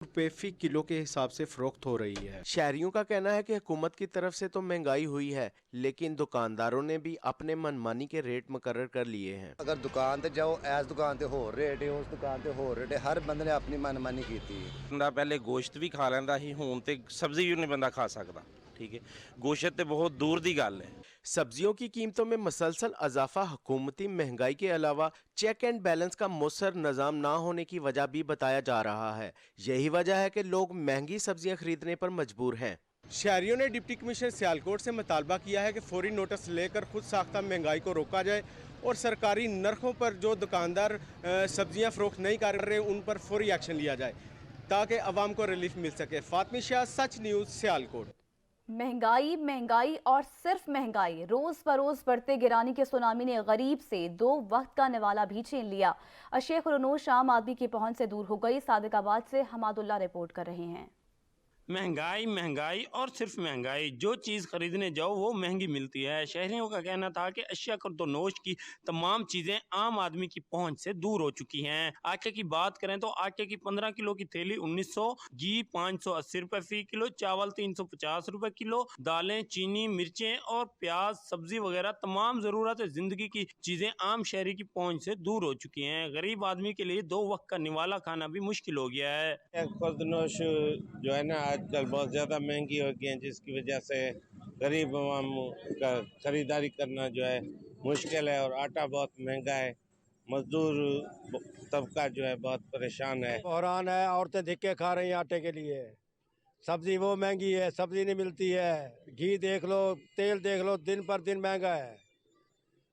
रुपए फी किलो के हिसाब से फरोख्त हो रही है। शहरियों का कहना है कि हुकूमत की तरफ से तो महंगाई हुई है, लेकिन दुकानदारों ने भी अपने मनमानी के रेट मुकर्रर कर लिए हैं। अगर दुकान ते जाओ, इस दुकान ते होर रेट है, उस दुकान ते होर रेट है, हर बंदे ने अपनी मनमानी की थी। ਬੰਦਾ ਪਹਿਲੇ ਗੋਸ਼ਤ ਵੀ ਖਾ ਲੈਂਦਾ ਸੀ, ਹੁਣ ਤੇ ਸਬਜ਼ੀ ਵੀ ਨਹੀਂ ਬੰਦਾ ਖਾ ਸਕਦਾ। ठीक है, गोश्त तो बहुत दूर की गल है। सब्जियों की कीमतों में मसलसल अजाफा हुकूमती महंगाई के अलावा चेक एंड बैलेंस का मौसर निज़ाम ना होने की वजह भी बताया जा रहा है। यही वजह है कि लोग महंगी सब्जियां खरीदने पर मजबूर हैं। शहरियों ने डिप्टी कमिश्नर सियालकोट से मुतालबा किया है कि फौरी नोटिस लेकर खुद साख्ता महंगाई को रोका जाए और सरकारी नरखों पर जो दुकानदार सब्जियां फरोख्त नहीं कर रहे उन पर फौरी एक्शन लिया जाए ताकि अवाम को रिलीफ मिल सके। फातमी शाह, सच न्यूज़, सियालकोट। महंगाई महंगाई और सिर्फ महंगाई, रोज बरोज बढ़ते गिरानी के सुनामी ने गरीब से 2 वक्त का निवाला भी छीन लिया। अशेख रनोश आम आदमी की पहुंच से दूर हो गई। सादिकाबाद से हमादुल्ला रिपोर्ट कर रहे हैं। महंगाई महंगाई और सिर्फ महंगाई, जो चीज़ खरीदने जाओ वो महंगी मिलती है। शहरियों का कहना था कि अशिया खुर्दनोश की तमाम चीज़ें आम आदमी की पहुंच से दूर हो चुकी हैं। आटे की बात करें तो आटे की 15 किलो की थैली 1900, घी 580 रुपये फ़ी किलो, चावल 350 रुपये किलो, दालें, चीनी, मिर्चें और प्याज, सब्जी वगैरह तमाम ज़रूरत ज़िंदगी की चीज़ें आम शहरी की पहुंच से दूर हो चुकी हैं। गरीब आदमी के लिए 2 वक्त का निवाला खाना भी मुश्किल हो गया है। खुर्दनोश जो है ना आजकल बहुत ज़्यादा महंगी हो गई है, जिसकी वजह से गरीब आवाम का ख़रीदारी करना जो है मुश्किल है और आटा बहुत महंगा है। मजदूर तबका जो है बहुत परेशान है। बहरान है, औरतें धिक्के खा रही हैं आटे के लिए। सब्जी वो महंगी है, सब्जी नहीं मिलती है। घी देख लो, तेल देख लो, दिन पर दिन महंगा है।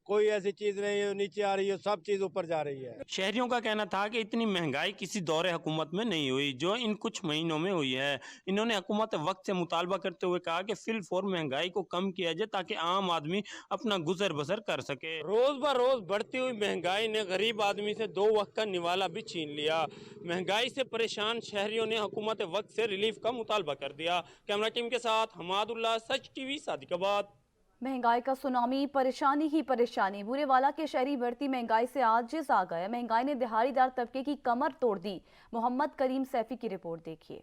कोई ऐसी चीज़ नहीं है नीचे आ रही है, सब चीज़ ऊपर जा रही है। शहरियों का कहना था कि इतनी महंगाई किसी दौरे हुकूमत में नहीं हुई जो इन कुछ महीनों में हुई है। इन्होंने हुकूमत वक्त से मुतालबा करते हुए कहा कि फिल फॉर महंगाई को कम किया जाए ताकि आम आदमी अपना गुजर बसर कर सके। रोज ब रोज बढ़ती हुई महंगाई ने गरीब आदमी से 2 वक्त का निवाला भी छीन लिया। महंगाई से परेशान शहरियों ने हुकूमत वक्त से रिलीफ का मुतालबा कर दिया। कैमरा टीम के साथ हमादुल्ला, सच टीवी, सादिकाबाद। महंगाई का सुनामी, परेशानी ही परेशानी। बुरेवाला के शहरी बढ़ती महंगाई से आजिज आ गए। महंगाई ने दिहाड़ीदार तबके की कमर तोड़ दी। मोहम्मद करीम सैफी की रिपोर्ट देखिए।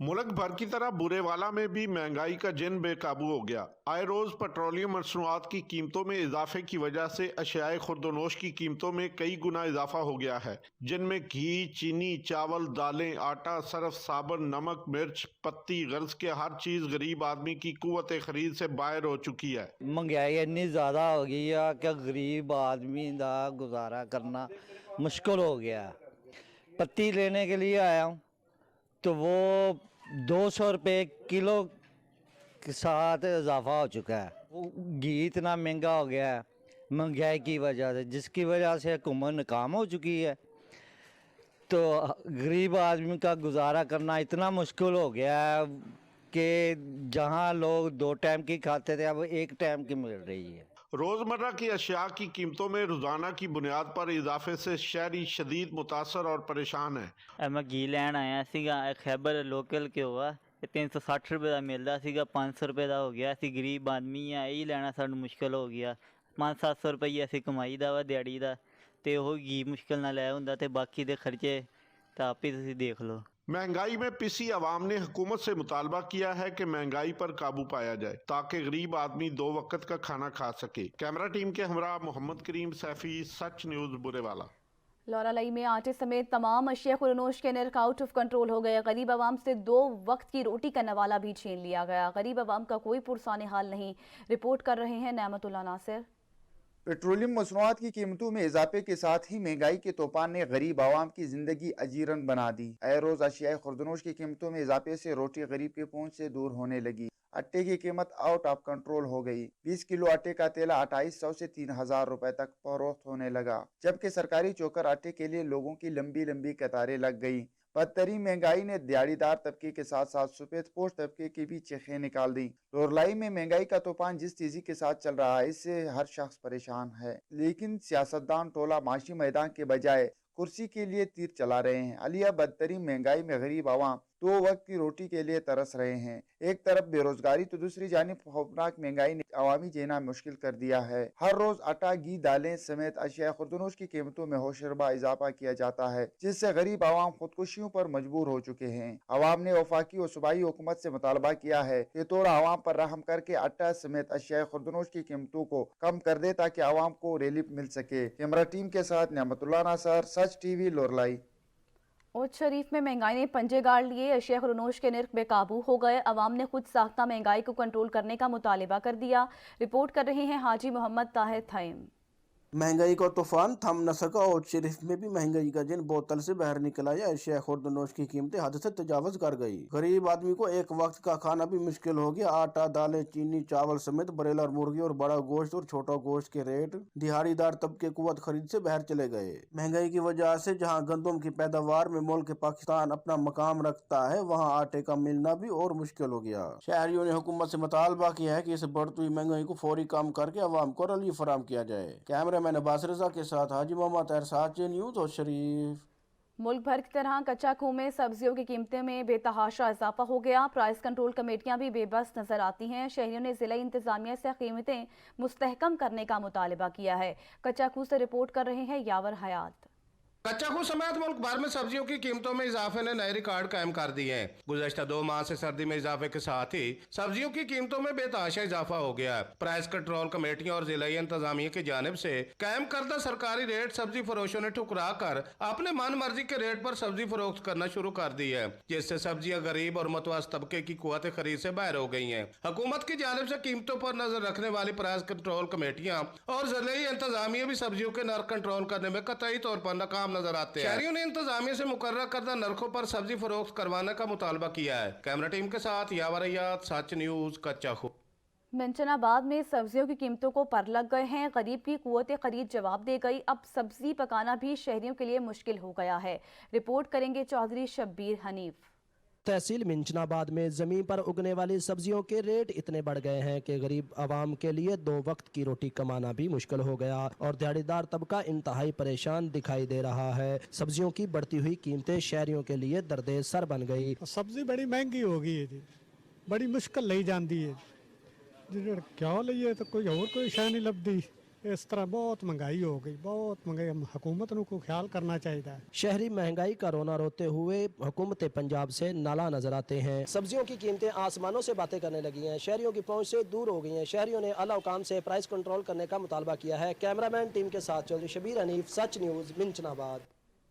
मुल्क भर की तरह बुरेवाला में भी महंगाई का जिन बेकाबू हो गया। आए रोज पेट्रोलियम मसनूआत की कीमतों में इजाफे की वजह से अशियाए खुर्दनोश की कीमतों में कई गुना इजाफा हो गया है, जिनमें घी, चीनी, चावल, दालें, आटा, सरफ, साबुन, नमक, मिर्च, पत्ती, गर्ज के हर चीज गरीब आदमी की कुव्वत खरीद से बाहर हो चुकी है। महंगाई इतनी ज़्यादा हो गई है कि गरीब आदमी का गुजारा करना मुश्किल हो गया। पत्ती लेने के लिए आया हूँ तो वो 200 रुपये किलो के साथ इजाफा हो चुका है। वो घी इतना महंगा हो गया है महंगाई की वजह से, जिसकी वजह से हुकूमत नाकाम हो चुकी है। तो गरीब आदमी का गुजारा करना इतना मुश्किल हो गया है कि जहाँ लोग 2 टाइम की खाते थे अब 1 टाइम की मिल रही है। रोजमर्रा की अशिया की कीमतों में रोजाना की बुनियाद पर इजाफे से शहरी शदीद मुतासर और परेशान है। मैं घी लैन आया सीगा, खैबर लोकल के हुआ 360 रुपये का मिलता सीगा, 500 रुपये का हो गया। असी गरीब आदमी है, यही लेना सानू मुश्किल हो गया। 500-700 रुपये असी कमाई दा वा दिहाड़ी दा, ते ओह घी मुश्किल ना लै हुंदा, ते बाकी दे खर्चे तो आप ही तुसीं देख लो। महंगाई में पिसी अवाम ने हुकूमत से मुतालबा किया है कि महंगाई पर काबू पाया जाए ताकि गरीब आदमी 2 वक्त का खाना खा सके। कैमरा टीम के हमरा मोहम्मद करीम सैफी, सच न्यूज़, बुरेवाला। लौरालई में आटे समेत तमाम अशिया खुर्दनोश के नर्ख आउट ऑफ कंट्रोल हो गए। गरीब आवाम से 2 वक्त की रोटी का नवाला भी छीन लिया गया। गरीब आवाम का कोई पुरसाने हाल नहीं। रिपोर्ट कर रहे हैं नेमतुल्लाह नासिर। पेट्रोलियम मसनूआत की कीमतों में इजाफे के साथ ही महंगाई के तूफान ने गरीब आवाम की जिंदगी अजीरन बना दी। आए रोज अशियाए खुर्दनोश की कीमतों में इजाफे से रोटी गरीब के पहुंच से दूर होने लगी। आटे की कीमत आउट ऑफ कंट्रोल हो गई। 20 किलो आटे का तेला 2800 से 3000 रुपए तक फरोख्त होने लगा, जबकि सरकारी चोकर आटे के लिए लोगों की लंबी लंबी कतारें लग गई। बदतरीन महंगाई ने दिहाड़ीदार तबके के साथ साथ सफेद पोश तबके की भी चेखें निकाल दी। लोरलाई में महंगाई का तूफान जिस तेजी के साथ चल रहा है, इससे हर शख्स परेशान है, लेकिन सियासतदान टोला माशी मैदान के बजाय कुर्सी के लिए तीर चला रहे हैं। अलिया बदतरीन महंगाई में गरीब आवाम दो वक्त की रोटी के लिए तरस रहे हैं। एक तरफ बेरोजगारी तो दूसरी जानिब खौफनाक महंगाई ने अवामी जीना मुश्किल कर दिया है। हर रोज आटा, घी, दालें समेत अशिया खुर्दनोश की कीमतों में होशरबा इजाफा किया जाता है, जिससे गरीब आवाम खुदकुशियों पर मजबूर हो चुके हैं। आवाम ने वफाकी और सूबाई हुकूमत से मुतालबा किया है कि थोड़ा आवाम पर रहम करके आटा समेत अशिया खुर्दनोश की कीमतों को कम कर दे ताकि आवाम को रिलीफ मिल सके। कैमरा टीम के साथ नियामतुल्लाह नासर, सच टीवी, लोरलाई। उच्च शरीफ में महंगाई ने पंजे गाड़ लिए, अशिया खुर्दनोश के नर्ख बेकाबू हो गए। अवाम ने खुद साख्ता महंगाई को कंट्रोल करने का मुतालिबा कर दिया। रिपोर्ट कर रहे हैं हाजी मोहम्मद ताहिर थईम। महंगाई का तूफान थम न सका और शरीफ में भी महंगाई का जिन बोतल से बाहर निकल आया। अशिया खुर्दनोश की कीमतें हद से तजावज कर गई। गरीब आदमी को एक वक्त का खाना भी मुश्किल हो गया। आटा, दालें, चीनी, चावल समेत ब्रॉयलर मुर्गी और बड़ा गोश्त और छोटा गोश्त के रेट दिहाड़ीदार तबके कुव्वत खरीद से बाहर चले गए। महंगाई की वजह से जहां गंदम की पैदावार में मुल्क पाकिस्तान अपना मकाम रखता है, वहां आटे का मिलना भी और मुश्किल हो गया। शहरियों ने हुकूमत से मुतालबा किया है कि इस बढ़ती हुई महंगाई को फौरी कम करके अवाम को रिलीफ फराहम किया जाए। कैमरा मैंने बासिर रज़ा के साथ हाजी मोहम्मद ताहिर न्यूज़ और शरीफ। मुल्क भर की तरह कच्चा खूह में सब्जियों की कीमतें में बेतहाशा इजाफा हो गया। प्राइस कंट्रोल कमेटियां भी बेबस नजर आती हैं। शहरियों ने जिला इंतजामिया से कीमतें मुस्तहकम करने का मुतालिबा किया है। कच्चा खूह से रिपोर्ट कर रहे हैं यावर हयात। कच्चा खूह समेत मुल्क भर में सब्जियों की कीमतों में इजाफे ने नए रिकॉर्ड कायम कर दिए हैं। गुज़श्ता 2 माह से सर्दी में इजाफे के साथ ही सब्जियों की कीमतों में बेतहाशा इजाफा हो गया है। प्राइस कंट्रोल कमेटियों और जिला इंतजामिया की जानिब से कायम करदा सरकारी रेट सब्जी फरोशों ने ठुकरा कर अपने मन मर्जी के रेट पर सब्जी फरोख्त करना शुरू कर दी है, जिससे सब्जियां गरीब और मतवास तबके की कुव्वत खरीद से बाहर हो गई है। हुकूमत की जानिब से कीमतों पर नजर रखने वाली प्राइस कंट्रोल कमेटियां और जिला इंतजामिया भी सब्जियों के नर्ख कंट्रोल करने में कतई तौर पर नाकाम नजर आते हैं। शहरियों ने इंतजामिया से मुकर्रर करदा नरखों पर सब्जी फरोख्त करवाने का मुतालबा किया है। कैमरा टीम के साथ यावर हयात, सच न्यूज़, कच्चा खूह। मंचनाबाद में सब्जियों की कीमतों को पर लग गए हैं। गरीब की कुव्वत खरीद जवाब दे गई। अब सब्जी पकाना भी शहरियों के लिए मुश्किल हो गया है। रिपोर्ट करेंगे चौधरी शब्बीर हनीफ। तहसील मिंचनाबाद में ज़मीन पर उगने वाली सब्जियों के रेट इतने बढ़ गए हैं कि गरीब आवाम के लिए 2 वक्त की रोटी कमाना भी मुश्किल हो गया और दिहाड़ीदार तबका इंतहाई परेशान दिखाई दे रहा है। सब्जियों की बढ़ती हुई कीमतें शहरियों के लिए दर्दे सर बन गई। सब्जी बड़ी महंगी हो गई है जी, बड़ी मुश्किल ली जाती है जी। क्या लीए तो कोई शह नहीं लभदी। इस तरह बहुत महंगाई हो गई, बहुत महंगाई। हुकूमत को ख्याल करना चाहिए। शहरी महंगाई का रोना रोते हुए हुकूमत पंजाब से नाला नजर आते हैं। सब्जियों की कीमतें आसमानों से बातें करने लगी हैं, शहरियों की पहुंच से दूर हो गई हैं। शहरियों ने आला हुकाम से प्राइस कंट्रोल करने का मुतालबा किया है। कैमरामैन टीम के साथ चौधरी शब्बीर हनीफ, सच न्यूज़, मिंचनाबाद।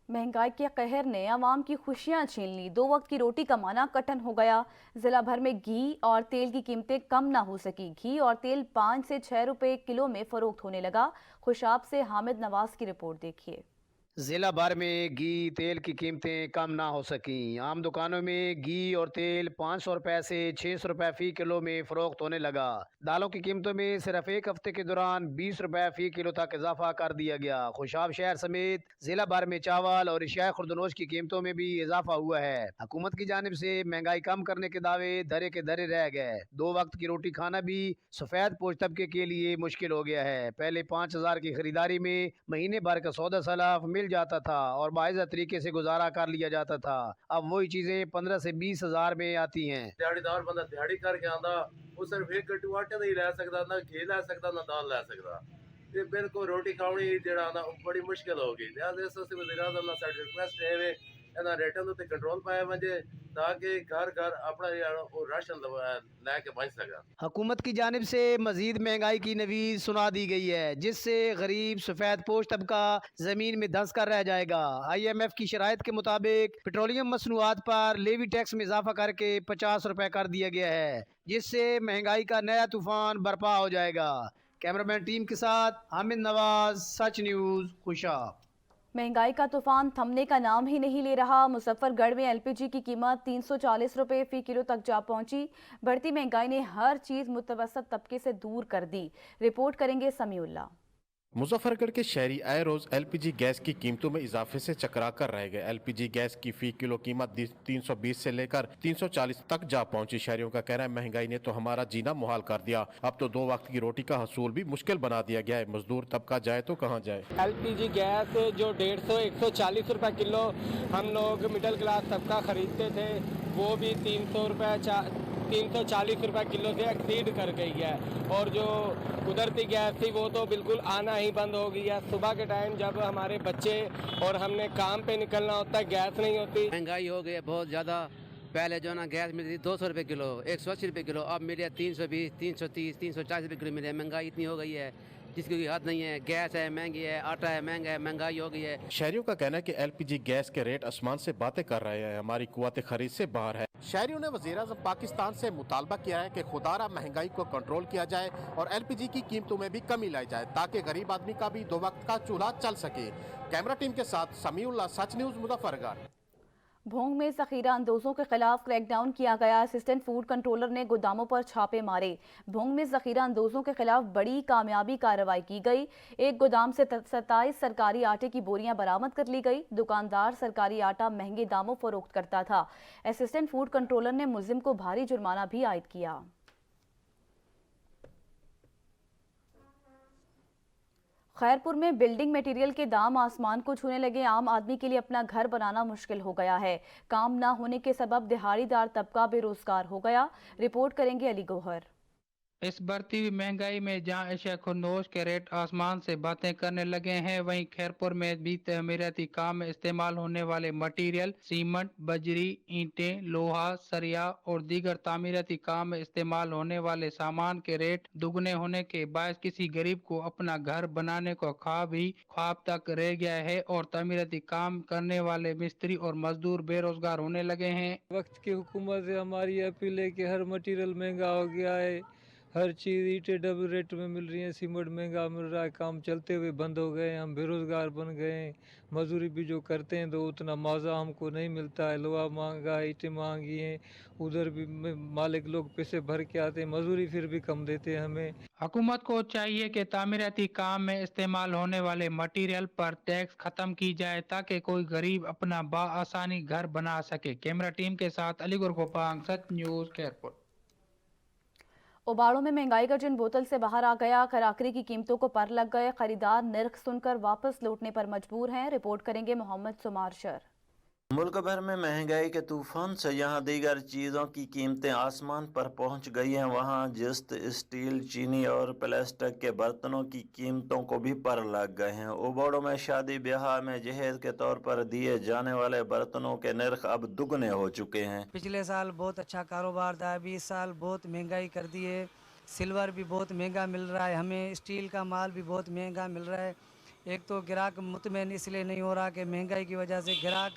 महंगाई के कहर ने अवाम की खुशियां छीन ली। 2 वक्त की रोटी कमाना कठिन हो गया। जिला भर में घी और तेल की कीमतें कम ना हो सकी। घी और तेल 5 से 6 रुपए किलो में फरोख्त होने लगा। खुशाब से हामिद नवाज की रिपोर्ट देखिए। जिला भर में घी तेल की कीमतें कम ना हो सकी। आम दुकानों में घी और तेल 500 रुपए से 600 रुपए फी किलो में फरोख्त होने लगा। दालों की कीमतों में सिर्फ एक हफ्ते के दौरान 20 रुपए फी किलो तक इजाफा कर दिया गया। खुशाब शहर समेत जिला भर में चावल और अशिया खुर्दनोश की कीमतों में भी इजाफा हुआ है। हुकूमत की जानिब से महंगाई कम करने के दावे धरे के धरे रह गए। 2 वक्त की रोटी खाना भी सफेद पोश तबके के लिए मुश्किल हो गया है। पहले 5000 की खरीदारी में महीने भर का सौदा सलाफ मिल जाता था और बाइज़ा तरीके से गुजारा कर लिया जाता था। अब वही चीजें 15 से 20 हजार में आती हैं। दिहाड़ीदार बंदा दिहाड़ी करके आंदा, वो सिर्फ एक गट्टू आटे दा ही लै सकदा, ना घी लै सकदा, ना दाल लै सकदा। ते बिल्कुल रोटी खानी जेड़ा ना बड़ी मुश्किल हो गई। लिहाजा इस वास्ते वज़ीर आज़म नाल साडी रिक्वेस्ट है इन्हां रेटां दे उत्ते कंट्रोल पाया वजे ताकि घर घर अपना राशन लैके बच सका। हुकूमत की जानिब से मजीद महंगाई की नवीज़ सुना दी गई है, जिससे गरीब सफेद पोश तबका जमीन में धंस कर रह जाएगा। IMF की शराइत के मुताबिक पेट्रोलियम मसनूआत पर लेवी टैक्स में इजाफा करके 50 रुपए कर दिया गया है, जिससे महंगाई का नया तूफान बर्पा हो जाएगा। कैमरामैन टीम के साथ हामिद नवाज, सच न्यूज़, खुशाब। महंगाई का तूफान थमने का नाम ही नहीं ले रहा। मुजफ्फरगढ़ में LPG की कीमत 340 रुपए फी किलो तक जा पहुंची। बढ़ती महंगाई ने हर चीज मुतवसत तबके से दूर कर दी। रिपोर्ट करेंगे समीउल्लाह। मुजफ्फरगढ़ के शहरी आए रोज LPG गैस की कीमतों में इजाफे से चकरा कर रह गए। LPG गैस की फी किलो कीमत 320 से लेकर 340 तक जा पहुंची। शहरियों का कहना है महंगाई ने तो हमारा जीना मुहाल कर दिया। अब तो 2 वक्त की रोटी का हसूल भी मुश्किल बना दिया गया है। मजदूर तबका जाए तो कहाँ जाए। LPG गैस जो 150-140 रुपए किलो हम लोग मिडिल क्लास तबका खरीदते थे, वो भी 300 रुपये 340 रुपये किलो से एक्सीड कर गई है। और जो कुदरती गैस थी वो तो बिल्कुल आना ही बंद हो गई है। सुबह के टाइम जब हमारे बच्चे और हमने काम पे निकलना होता है, गैस नहीं होती। महंगाई हो गई है बहुत ज़्यादा। पहले जो ना गैस मिलती थी 200 रुपये किलो, 180 रुपये किलो, अब मिले 320, 330, 340 रुपये किलो मिले। महंगाई इतनी हो गई है जिसकी कोई हद नहीं है। गैस है महंगी है, आटा है महंगा है, महंगाई हो गई है। शहरियों का कहना है कि एलपीजी गैस के रेट आसमान से बातें कर रहे हैं, हमारी कुव्वत खरीद से बाहर है। शहरियों ने वज़ीर-ए-आज़म पाकिस्तान से मुतालबा किया है कि खुदारा महंगाई को कंट्रोल किया जाए और एलपीजी की कीमतों में भी कमी लाई जाए ताकि गरीब आदमी का भी 2 वक्त का चूल्हा चल सके। कैमरा टीम के साथ समीउल्लाह, सच न्यूज़, मुजफ्फरगढ़। भोंग में ज़ख़ीरा अंदोज़ों के खिलाफ क्रैकडाउन किया गया। असिस्टेंट फूड कंट्रोलर ने गोदामों पर छापे मारे। भोंग में ज़ख़ीरा अंदोज़ों के खिलाफ बड़ी कामयाबी कार्रवाई की गई। एक गोदाम से 27 सरकारी आटे की बोरियां बरामद कर ली गई। दुकानदार सरकारी आटा महंगे दामों फरोख्त करता था। असिस्टेंट फूड कंट्रोलर ने मुल्जिम को भारी जुर्माना भी आयद किया। खैरपुर में बिल्डिंग मटेरियल के दाम आसमान को छूने लगे। आम आदमी के लिए अपना घर बनाना मुश्किल हो गया है। काम ना होने के सबब दिहाड़ीदार तबका बेरोजगार हो गया। रिपोर्ट करेंगे अली गौहर। इस बढ़ती हुई महंगाई में जहां अशिया खुर्दनोश के रेट आसमान से बातें करने लगे हैं, वहीं खैरपुर में भी तमीराती काम में इस्तेमाल होने वाले मटीरियल सीमेंट, बजरी, ईंटें, लोहा, सरिया और दीगर तामीराती काम में इस्तेमाल होने वाले सामान के रेट दुगने होने के बायस किसी गरीब को अपना घर बनाने को ख्वाब तक रह गया है और तामीराती काम करने वाले मिस्त्री और मजदूर बेरोजगार होने लगे हैं। वक्त की हुकूमत से हमारी अपील है कि हर मटीरियल महंगा हो गया है। हर चीज़ ईंटें डबल रेट में मिल रही हैं, सीमेंट महंगा मिल रहा है, काम चलते हुए बंद हो गए, हम बेरोज़गार बन गए हैं। मजदूरी भी जो करते हैं तो उतना मुआवजा हमको नहीं मिलता है। लोहा महंगा है, ईंटें महंगी हैं, उधर भी मालिक लोग पैसे भर के आते हैं, मजदूरी फिर भी कम देते हैं हमें। हुकूमत को चाहिए कि तामीराती काम में इस्तेमाल होने वाले मटीरियल पर टैक्स खत्म की जाए ताकि कोई गरीब अपना बाआसानी घर बना सके। कैमरा टीम के साथ अलीगढ़ गोपांग, सच न्यूज़, खैरपुर। उबाड़ों में महंगाई का जिन बोतल से बाहर आ गया। खराकरी की कीमतों को पर लग गए। खरीदार निर्ख सुनकर वापस लौटने पर मजबूर हैं। रिपोर्ट करेंगे मोहम्मद सुमारशर। मुल्क भर में महंगाई के तूफान से यहाँ दीगर चीज़ों की कीमतें आसमान पर पहुँच गई हैं। वहाँ जिस्त, स्टील, चीनी और प्लास्टिक के बर्तनों की कीमतों को भी पर लग गए हैं। उबाड़ों में शादी ब्याह में जहेज के तौर पर दिए जाने वाले बर्तनों के नर्ख अब दुगने हो चुके हैं। पिछले साल बहुत अच्छा कारोबार था, 20 साल बहुत महंगाई कर दी है। सिल्वर भी बहुत महंगा मिल रहा है हमें, स्टील का माल भी बहुत महंगा मिल रहा है। एक तो ग्राहक मुतमईन इसलिए नहीं हो रहा कि महंगाई की वजह से ग्राहक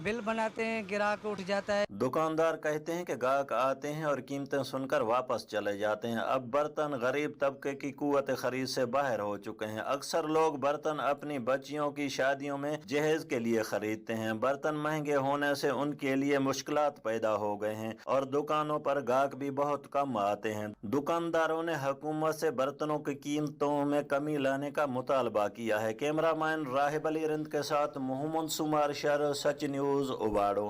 बिल बनाते हैं, ग्राहक उठ जाता है। दुकानदार कहते हैं कि ग्राहक आते हैं और कीमतें सुनकर वापस चले जाते हैं। अब बर्तन गरीब तबके की कुव्वत खरीद से बाहर हो चुके हैं। अक्सर लोग बर्तन अपनी बच्चियों की शादियों में जहेज के लिए खरीदते हैं। बर्तन महंगे होने से उनके लिए मुश्किलात पैदा हो गए हैं और दुकानों पर ग्राहक भी बहुत कम आते हैं। दुकानदारों ने हुकूमत से बर्तनों की कीमतों में कमी लाने का मुतालबा किया है। कैमरामैन राहिब अली रिंद के साथ मोहम्मद सुमारशर, सच न्यूज़, उबाड़ो।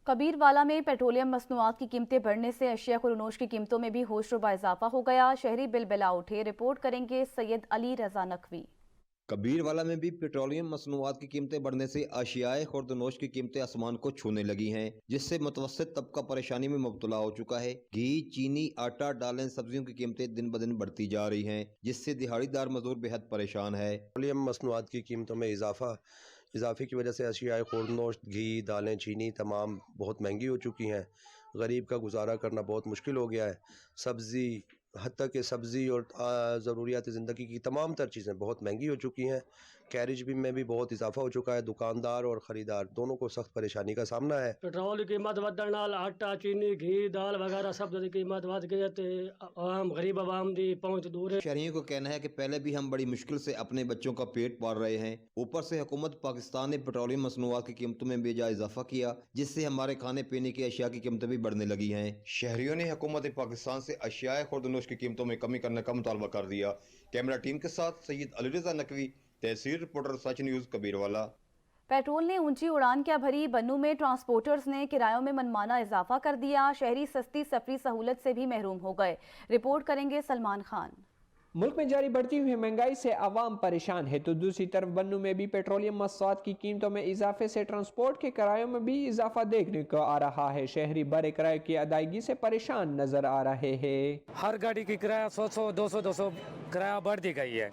कबीरवाला में पेट्रोलियम मसनूआत की कीमतें बढ़ने से अशिया खुर्दनोश की कीमतों में भी होशरुबा इजाफा हो गया। शहरी बिलबिला उठे। रिपोर्ट करेंगे सैयद अली रजा नकवी। कबीरवाला में भी पेट्रोलियम मसनूआत की कीमतें बढ़ने से अशियाए खुर्दनोश की कीमतें आसमान को छूने लगी हैं, जिससे मुतवस्सित तबका परेशानी में मुब्तला हो चुका है। घी, चीनी, आटा, दालें, सब्जियों की कीमतें दिन ब दिन बढ़ती जा रही हैं, जिससे दिहाड़ीदार मजदूर बेहद परेशान है। पेट्रोलियम मसनूआत की कीमतों में इजाफे की वजह से अशियाए खुर्दनोश, घी, दालें, चीनी तमाम बहुत महंगी हो चुकी हैं। गरीब का गुजारा करना बहुत मुश्किल हो गया है। सब्ज़ी, हत्ता कि सब्ज़ी और ज़रूरियात ज़िंदगी की तमाम तर चीज़ें बहुत महंगी हो चुकी हैं। कैरेज भी में भी बहुत इजाफा हो चुका है। दुकानदार और ख़रीदार दोनों को सख्त परेशानी का सामना है। पेट्रोल की कीमत ਵਧਣ ਨਾਲ आटा, चीनी, घी, दाल वगैरह सब की कीमत बढ़ गई है तो आम गरीब आवाम की पहुँच दूर है। शहरियों को कहना है कि पहले भी हम बड़ी मुश्किल से अपने बच्चों का पेट पाल रहे हैं, ऊपर से हुकूमत पाकिस्तान ने पेट्रोलियम मसनूआत की कीमतों में बेजा इजाफा किया, जिससे हमारे खाने पीने की अशिया की कीमतें भी बढ़ने लगी हैं। शहरियों ने हुकूमत पाकिस्तान से अशियाए खुर्दनोश की कीमतों में कमी करने का मुतालबा कर दिया। कैमरा टीम के साथ सैयद अली रजा नकवी, तहसील रिपोर्टर, सच न्यूज़, कबीरवाला। पेट्रोल ने ऊंची उड़ान क्या भरी। बन्नू में ट्रांसपोर्टर्स ने किरायों में मनमाना इजाफा कर दिया। शहरी सस्ती सफरी सहूलत से भी महरूम हो गए। रिपोर्ट करेंगे सलमान खान। मुल्क में जारी बढ़ती हुई महंगाई से आवाम परेशान है तो दूसरी तरफ बन्नू में भी पेट्रोलियम मसनूआत की कीमतों में इजाफे से ट्रांसपोर्ट के किरायों में भी इजाफा देखने को आ रहा है। शहरी बड़े किराए की अदायगी से परेशान नजर आ रहे हैं। हर गाड़ी की किराया 100 200 किराया बढ़ गई है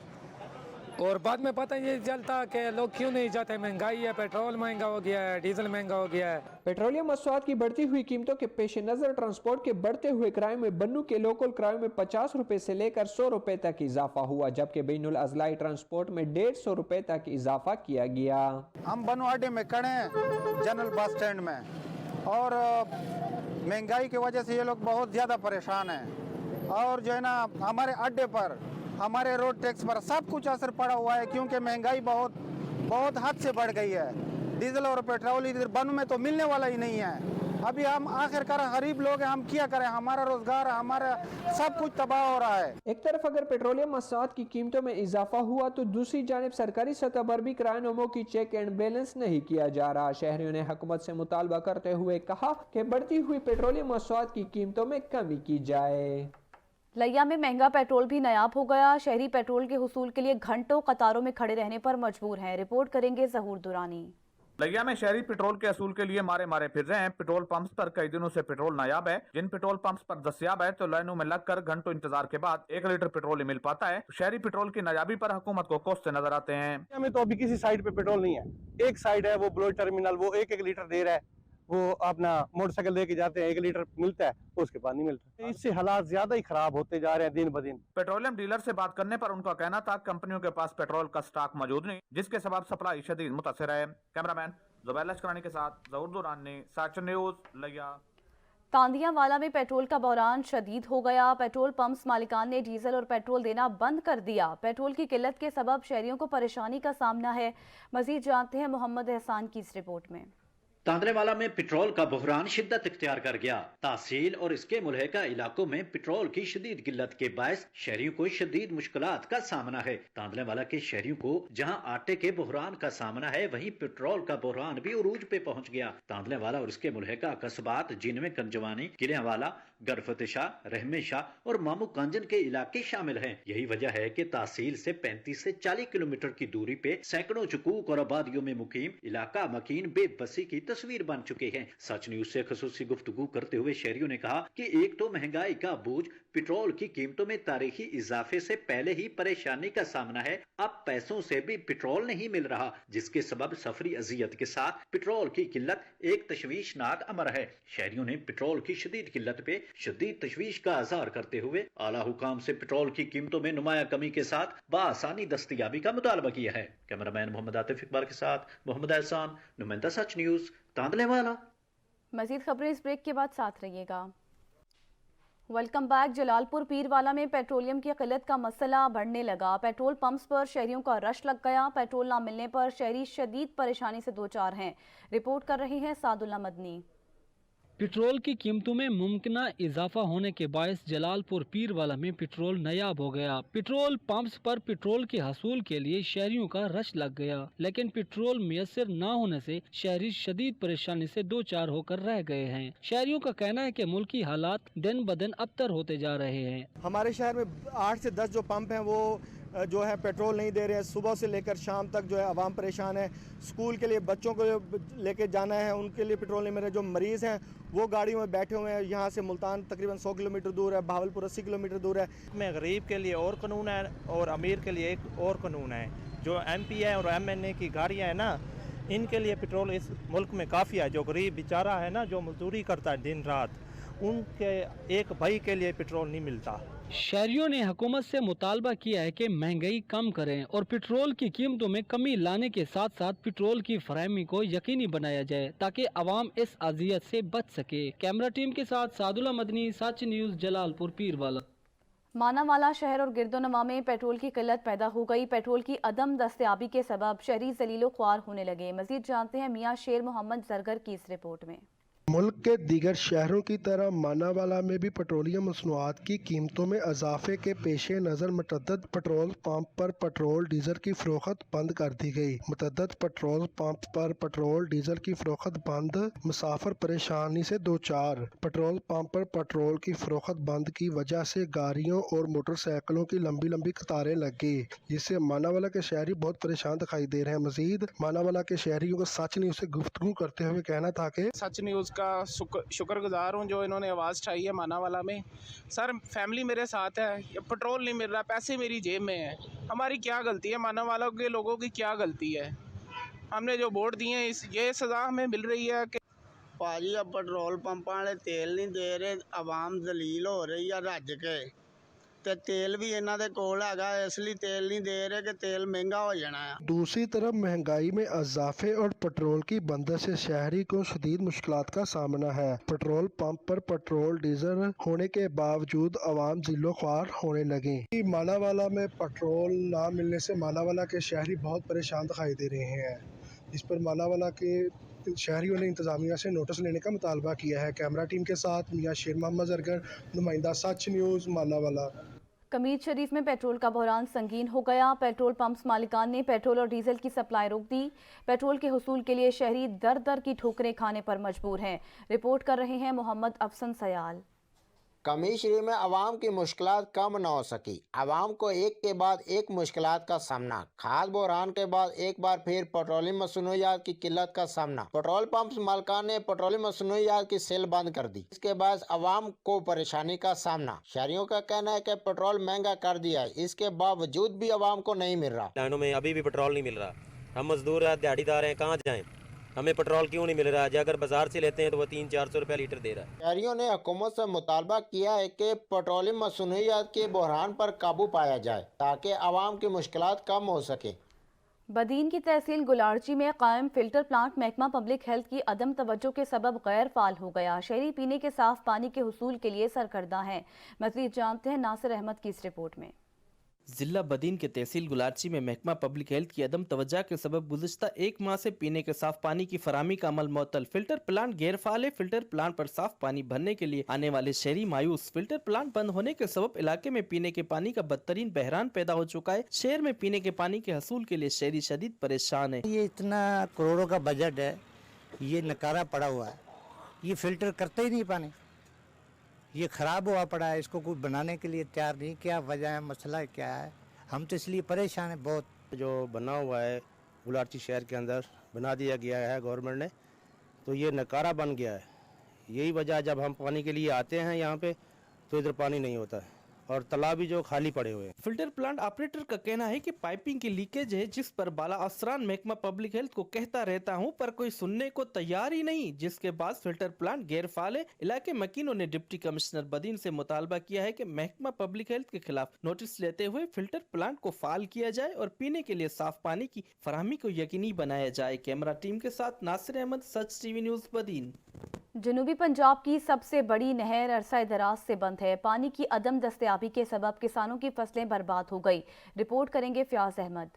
और बाद में पता ये चलता कि लोग क्यों नहीं जाते। महंगाई है, पेट्रोल महंगा हो गया है, डीजल महंगा हो गया है। पेट्रोलियम मसनूआत की बढ़ती हुई कीमतों के पेश नजर ट्रांसपोर्ट के बढ़ते हुए किराए में बन्नू के लोकल किराए में 50 रुपए से लेकर 100 रुपए तक इजाफा हुआ, जबकि बैनुल अजलाई ट्रांसपोर्ट में 150 रुपए तक इजाफा किया गया। हम बन्नू अड्डे में खड़े हैं जनरल बस स्टैंड में, और महंगाई की वजह से ये लोग बहुत ज़्यादा परेशान हैं। और जो है ना, हमारे अड्डे पर, हमारे रोड टैक्स पर सब कुछ असर पड़ा हुआ है, क्योंकि महंगाई बहुत हद से बढ़ गई है। डीजल और पेट्रोल इधर बन्नू में तो मिलने वाला ही नहीं है। अभी हम आखिरकार गरीब लोग हैं, हम क्या करें, हमारा रोजगार, हमारा सब कुछ तबाह हो रहा है। एक तरफ अगर पेट्रोलियम मसनूआत की कीमतों में इजाफा हुआ तो दूसरी जानिब सरकारी सतह पर भी किरायेनामों की चेक एंड बैलेंस नहीं किया जा रहा। शहरियों ने हुकूमत से मुतालबा करते हुए कहा कि बढ़ती हुई पेट्रोलियम मसनूआत की कीमतों में कमी की जाए। लिया में महंगा पेट्रोल भी नायाब हो गया। शहरी पेट्रोल के हुसूल के लिए घंटों कतारों में खड़े रहने पर मजबूर हैं। रिपोर्ट करेंगे ज़हूर दुरानी। लिया में शहरी पेट्रोल के असूल के लिए मारे फिर रहे हैं। पेट्रोल पंप्स पर कई दिनों से पेट्रोल नायाब है। जिन पेट्रोल पंप्स पर दस्तियाब है तो लाइनों में लगकर घंटों इंतजार के बाद 1 लीटर पेट्रोल ही मिल पाता है। शहरी पेट्रोल की नायाबी पर हुकूमत को कोसते नजर आते हैं। हमें तो अभी किसी साइड पे पेट्रोल नहीं है। एक साइड है वो ब्लोच टर्मिनल, वो 1 लीटर दे रहा है, वो अपना मोटरसाइकिल लेके जाते हैं, 1 लीटर मिलता है, उसके बाद नहीं मिलता। इससे हालात ज्यादा ही खराब होते जा रहे हैं दिन ब दिन। पेट्रोलियम डीलर से बात करने पर उनका कहना था कंपनियों के पास पेट्रोल का स्टॉक मौजूद नहीं, जिसके सबब सप्लाई शदीद मुतासिर है। कैमरामैन जुबैर लश्करानी के साथ ज़हूर दुरानी, सच न्यूज़ लिया। तांदियावाला में पेट्रोल का बहरान शदीद हो गया। पेट्रोल पंप्स मालिकान ने डीजल और पेट्रोल देना बंद कर दिया। पेट्रोल की किल्लत के सबब शहरियों को परेशानी का सामना है। मजीद जानते हैं मोहम्मद एहसान की इस रिपोर्ट में। तांदलेवाला में पेट्रोल का बहरान शिद्दत इख्तियार कर गया। तहसील और इसके मुल्हिका इलाकों में पेट्रोल की शदीद किल्लत के बायस शहरियों को शदीद मुश्किलात का सामना है। तांदलेवाला के शहरियों को जहां आटे के बहरान का सामना है, वहीं पेट्रोल का बहरान भी उरूज पे पहुंच गया। तांदलेवाला और इसके मुल्हिका कस्बात जिनमें कंजवानी, किलियांवाला, गरफत शाह, रहमे शाह और मामू कांजन के इलाके शामिल हैं। यही वजह है कि तहसील से 35 से 40 किलोमीटर की दूरी पे सैकड़ों चुकूक और आबादियों में मुकीम इलाका मकीन बेबसी की तस्वीर बन चुके हैं। सच न्यूज से खसूसी गुफ्तगू करते हुए शहरियों ने कहा कि एक तो महंगाई का बोझ, पेट्रोल की कीमतों में तारीखी इजाफे से पहले ही परेशानी का सामना है। अब पैसों से भी पेट्रोल नहीं मिल रहा, जिसके सबब सफरी अजियत के साथ पेट्रोल की किल्लत एक तशवीशनाक अमर है। शहरियों ने पेट्रोल की शदीद किल्लत पे शदीद तशवीश का इज़हार करते हुए आला हुकाम से पेट्रोल की कीमतों में नुमाया कमी के साथ बआसानी दस्तयाबी का मुतालबा किया है। कैमरामैन मोहम्मद आतिफ इकबाल के साथ मोहम्मद एहसान, नुमाइंदा सच न्यूज, तांदलेवाला। मजीद खबरें इस ब्रेक के बाद साथ रहिएगा। Welcome back. जलालपुर पीरवाला में पेट्रोलियम की किल्लत का मसला बढ़ने लगा। पेट्रोल पंप्स पर शहरियों का रश लग गया। पेट्रोल ना मिलने पर शहरी शदीद परेशानी से दो चार हैं। रिपोर्ट कर रही हैं सादुल्ला मदनी। पेट्रोल की कीमतों में मुमकिन इजाफा होने के बायस जलालपुर पीरवाला में पेट्रोल नायाब हो गया। पेट्रोल पंप्स पर पेट्रोल के हसूल के लिए शहरियों का रश लग गया, लेकिन पेट्रोल मैसर न होने से शहरी शदीद परेशानी से दो चार होकर रह गए हैं। शहरियों का कहना है कि मुल्की हालात दिन ब दिन अबतर होते जा रहे हैं। हमारे शहर में 8 से 10 जो पंप हैं वो जो है पेट्रोल नहीं दे रहे हैं। सुबह से लेकर शाम तक जो है आवाम परेशान है। स्कूल के लिए बच्चों को लेके जाना है, उनके लिए पेट्रोल नहीं मिल रहा। जो मरीज़ हैं वो गाड़ियों में बैठे हुए हैं। यहाँ से मुल्तान तकरीबन 100 किलोमीटर दूर है, भावलपुर 80 किलोमीटर दूर है। में गरीब के लिए और कानून है और अमीर के लिए एक और कानून है। जो MP है और MNA की गाड़ियाँ हैं ना, इनके लिए पेट्रोल इस मुल्क में काफ़ी है। जो गरीब बेचारा है ना, जो मजदूरी करता है दिन रात, उनके एक भाई के लिए पेट्रोल नहीं मिलता। शहरियों ने हुकूमत से मुतालबा किया है कि महंगाई कम करें और पेट्रोल की कीमतों में कमी लाने के साथ साथ पेट्रोल की फराहमी को यकीनी बनाया जाए ताकि आवाम इस अजियत से बच सके। कैमरा टीम के साथ सादुल्ला मदनी, सच न्यूज़, जलालपुर पीरवाला। मानावाला शहर और गिरदोनवा में पेट्रोल की किल्लत पैदा हो गई। पेट्रोल की अदम दस्तयाबी के सबब शहरी जलीलो ख्वार होने लगे। मजीद जानते हैं मियाँ शेर मोहम्मद जरगर की इस रिपोर्ट में। मुल्क के दीगर शहरों की तरह मानावाला में भी पेट्रोलियम मसनूआत की कीमतों में इजाफे के पेश नज़र मुतअद्दिद पेट्रोल पंप पर पेट्रोल डीजल की फरोख्त बंद कर दी गई। मुतअद्दिद पेट्रोल पंप पर पेट्रोल डीजल की फरोख्त बंद, मुसाफिर परेशानी से दो चार। पेट्रोल पंप पर पेट्रोल की फरोख्त बंद की वजह से गाड़ियों और मोटरसाइकिलों की लंबी लंबी कतारें लग गई, जिससे मानावाला के शहरी बहुत परेशान दिखाई दे रहे हैं। मजीद मानावाला के शहरियों को सच न्यूज़ से गुफ्तगू करते हुए कहना था कि सच न्यूज़ का शुक्रगुजार हूँ जो इन्होंने आवाज़ उठाई है मानावाला में। सर फैमिली मेरे साथ है, पेट्रोल नहीं मिल रहा, पैसे मेरी जेब में है, हमारी क्या गलती है? मानावाला के लोगों की क्या गलती है? हमने जो वोट दिए हैं ये सज़ा हमें मिल रही है कि भाजी अब पेट्रोल पंप वाले तेल नहीं दे रहे, आवाम जलील हो रही है रज के, ते तेल भी इन्हां दे कोल हैगा, इसलिए तेल नहीं दे रहे कि तेल महंगा हो जाना है। दूसरी तरफ महंगाई में इजाफे और पेट्रोल की बंदश से शहरी को शदीद मुश्किलात का सामना है। पेट्रोल पंप पर पेट्रोल डीजल होने के बावजूद आवाम जिलो ख्वार होने लगे। मानावाला में पेट्रोल ना मिलने से मानावाला के शहरी बहुत परेशान दिखाई दे रहे हैं। इस पर मानावाला के शहरियों ने इंतजामिया से नोटिस लेने का मुतालबा किया है। कैमरा टीम के साथ मियां शेर मोहम्मद जरगर, नुमाइंदा सच न्यूज़ मानावाला। कमीज शरीफ में पेट्रोल का बहरान संगीन हो गया। पेट्रोल पंप्स मालिकान ने पेट्रोल और डीजल की सप्लाई रोक दी। पेट्रोल के हुसूल के लिए शहरी दर दर की ठोकरें खाने पर मजबूर हैं। रिपोर्ट कर रहे हैं मोहम्मद अफसन सयाल। कमीज शरीफ में आवाम की मुश्किलात कम न हो सकी। आवाम को एक के बाद एक मुश्किलात का सामना। खाद बहरान के बाद एक बार फिर पेट्रोलियम मसनूइयात की किल्लत का सामना। पेट्रोल पंप मालिकान ने पेट्रोलियम मसनूइयात की सेल बंद कर दी। इसके बाद आवाम को परेशानी का सामना। शहरियों का कहना है कि पेट्रोल महंगा कर दिया है, इसके बावजूद भी आवाम को नहीं मिल रहा। लाइनों में अभी भी पेट्रोल नहीं मिल रहा। हम मजदूर हैं, दिहाड़ीदार हैं, कहाँ जाएं? हमें पेट्रोल क्यों नहीं मिल रहा है? अगर बाजार से लेते हैं तो वो 300-400 रुपया लीटर दे रहा है। शहरियों ने हुकूमत से मुतालबा किया है कि पेट्रोलियम मसनूइयात के बहरान पर काबू पाया जाए ताकि आवाम की मुश्किलात कम हो सके। बदीन की तहसील गुलारची में कायम फिल्टर प्लांट महकमा पब्लिक हेल्थ की अदम तवज्जो के सबब गैर फाल हो गया। शहरी पीने के साफ पानी के हुसूल के लिए सरकर्दा हैं। मज़ीद जानते हैं नासिर अहमद की इस रिपोर्ट में। जिला बदीन के तहसील गुलारची में महकमा पब्लिक हेल्थ की अदम तवज्जो के सबब गुज़िश्ता एक माह से पीने के साफ पानी की फराहमी का अमल मुअत्तल। फिल्टर प्लांट गैर फाल है। फिल्टर प्लांट पर साफ पानी भरने के लिए आने वाले शहरी मायूस। फिल्टर प्लांट बंद होने के सबब इलाके में पीने के पानी का बदतरीन बहरान पैदा हो चुका है। शहर में पीने के पानी के हसूल के लिए शहरी शदीद परेशान है। ये इतना करोड़ों का बजट है, ये नकारा पड़ा हुआ है, ये फिल्टर करते ही नहीं पानी, ये खराब हुआ पड़ा है, इसको कोई बनाने के लिए तैयार नहीं। क्या वजह है, मसला क्या है? हम तो इसलिए परेशान हैं बहुत। जो बना हुआ है गुलारची शहर के अंदर बना दिया गया है गवर्नमेंट ने, तो ये नकारा बन गया है। यही वजह, जब हम पानी के लिए आते हैं यहाँ पे तो इधर पानी नहीं होता है और तालाब भी जो खाली पड़े हुए हैं। फिल्टर प्लांट ऑपरेटर का कहना है कि पाइपिंग की लीकेज है, जिस पर बाला असरान महकमा पब्लिक हेल्थ को कहता रहता हूं, पर कोई सुनने को तैयार ही नहीं, जिसके बाद फिल्टर प्लांट गैर फाल है। इलाके मकीनों ने डिप्टी कमिश्नर बदीन से मुतालबा किया है कि महकमा पब्लिक हेल्थ के खिलाफ नोटिस लेते हुए फिल्टर प्लांट को फाल किया जाए और पीने के लिए साफ पानी की फराहमी को यकीनी बनाया जाए। कैमरा टीम के साथ नासिर अहमद, सच टीवी न्यूज़ बदीन। जनूबी पंजाब की सबसे बड़ी नहर अरसा दराज से बंद है। पानी की अदम दस्तयाबी के सबब किसानों की फसलें बर्बाद हो गई। रिपोर्ट करेंगे फयाज अहमद।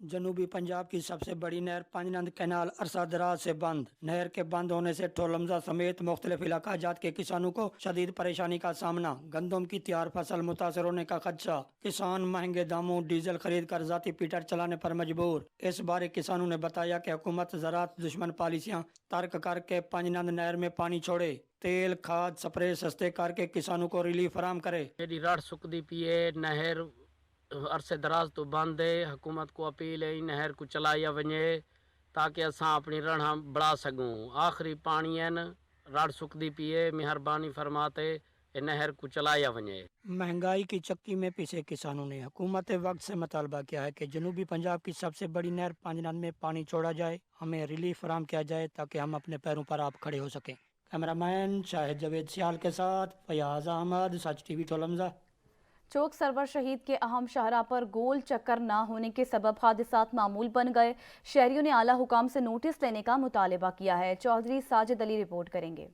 जनूबी पंजाब की सबसे बड़ी नहर पंजनंद कैनाल अरसा दराज से बंद। नहर के बंद होने से ठोलमजा समेत मुख्तलिफ इलाका जात के किसानों को शदीद परेशानी का सामना। गंदम की तैयार फसल मुतासर होने का खदशा। किसान महंगे दामों डीजल खरीद कर जाती पीटर चलाने पर मजबूर। इस बारे किसानों ने बताया कि हुकूमत ज़राअत दुश्मन पॉलिसियाँ तर्क करके पंजनंद नहर में पानी छोड़े। तेल खाद स्प्रे सस्ते करके किसानों को रिलीफ फराम करे। रड़ सुकदी पिए नहर अरसे दराज तो बंद है। हुकूमत को अपील है नहर को चलाया वञे ताकि असां अपनी रण बढ़ा सकूं। आखिरी पानी है न रड़ सुकदी पिए, मेहरबानी फरमाते नहर को चलाया वञे। महंगाई की चक्की में पिसे किसानों ने हुकूमत वक्त से मुतालबा किया है कि जनूबी पंजाब की सबसे बड़ी नहर पंजनंद में पानी छोड़ा जाए, हमें रिलीफ फराम किया जाए ताकि हम अपने पैरों पर आप खड़े हो सकें। कैमरामैन शाहिद जवेद सियाल के साथ फयाज अहमद, सच टीवी ठोलमजा। चौक सरवर शहीद के अहम शाहरा पर गोल चक्कर न होने के सबब हादसात मामूल बन गए। शहरियों ने आला हुकाम से नोटिस लेने का मुतालबा किया है। चौधरी साजिद अली रिपोर्ट करेंगे।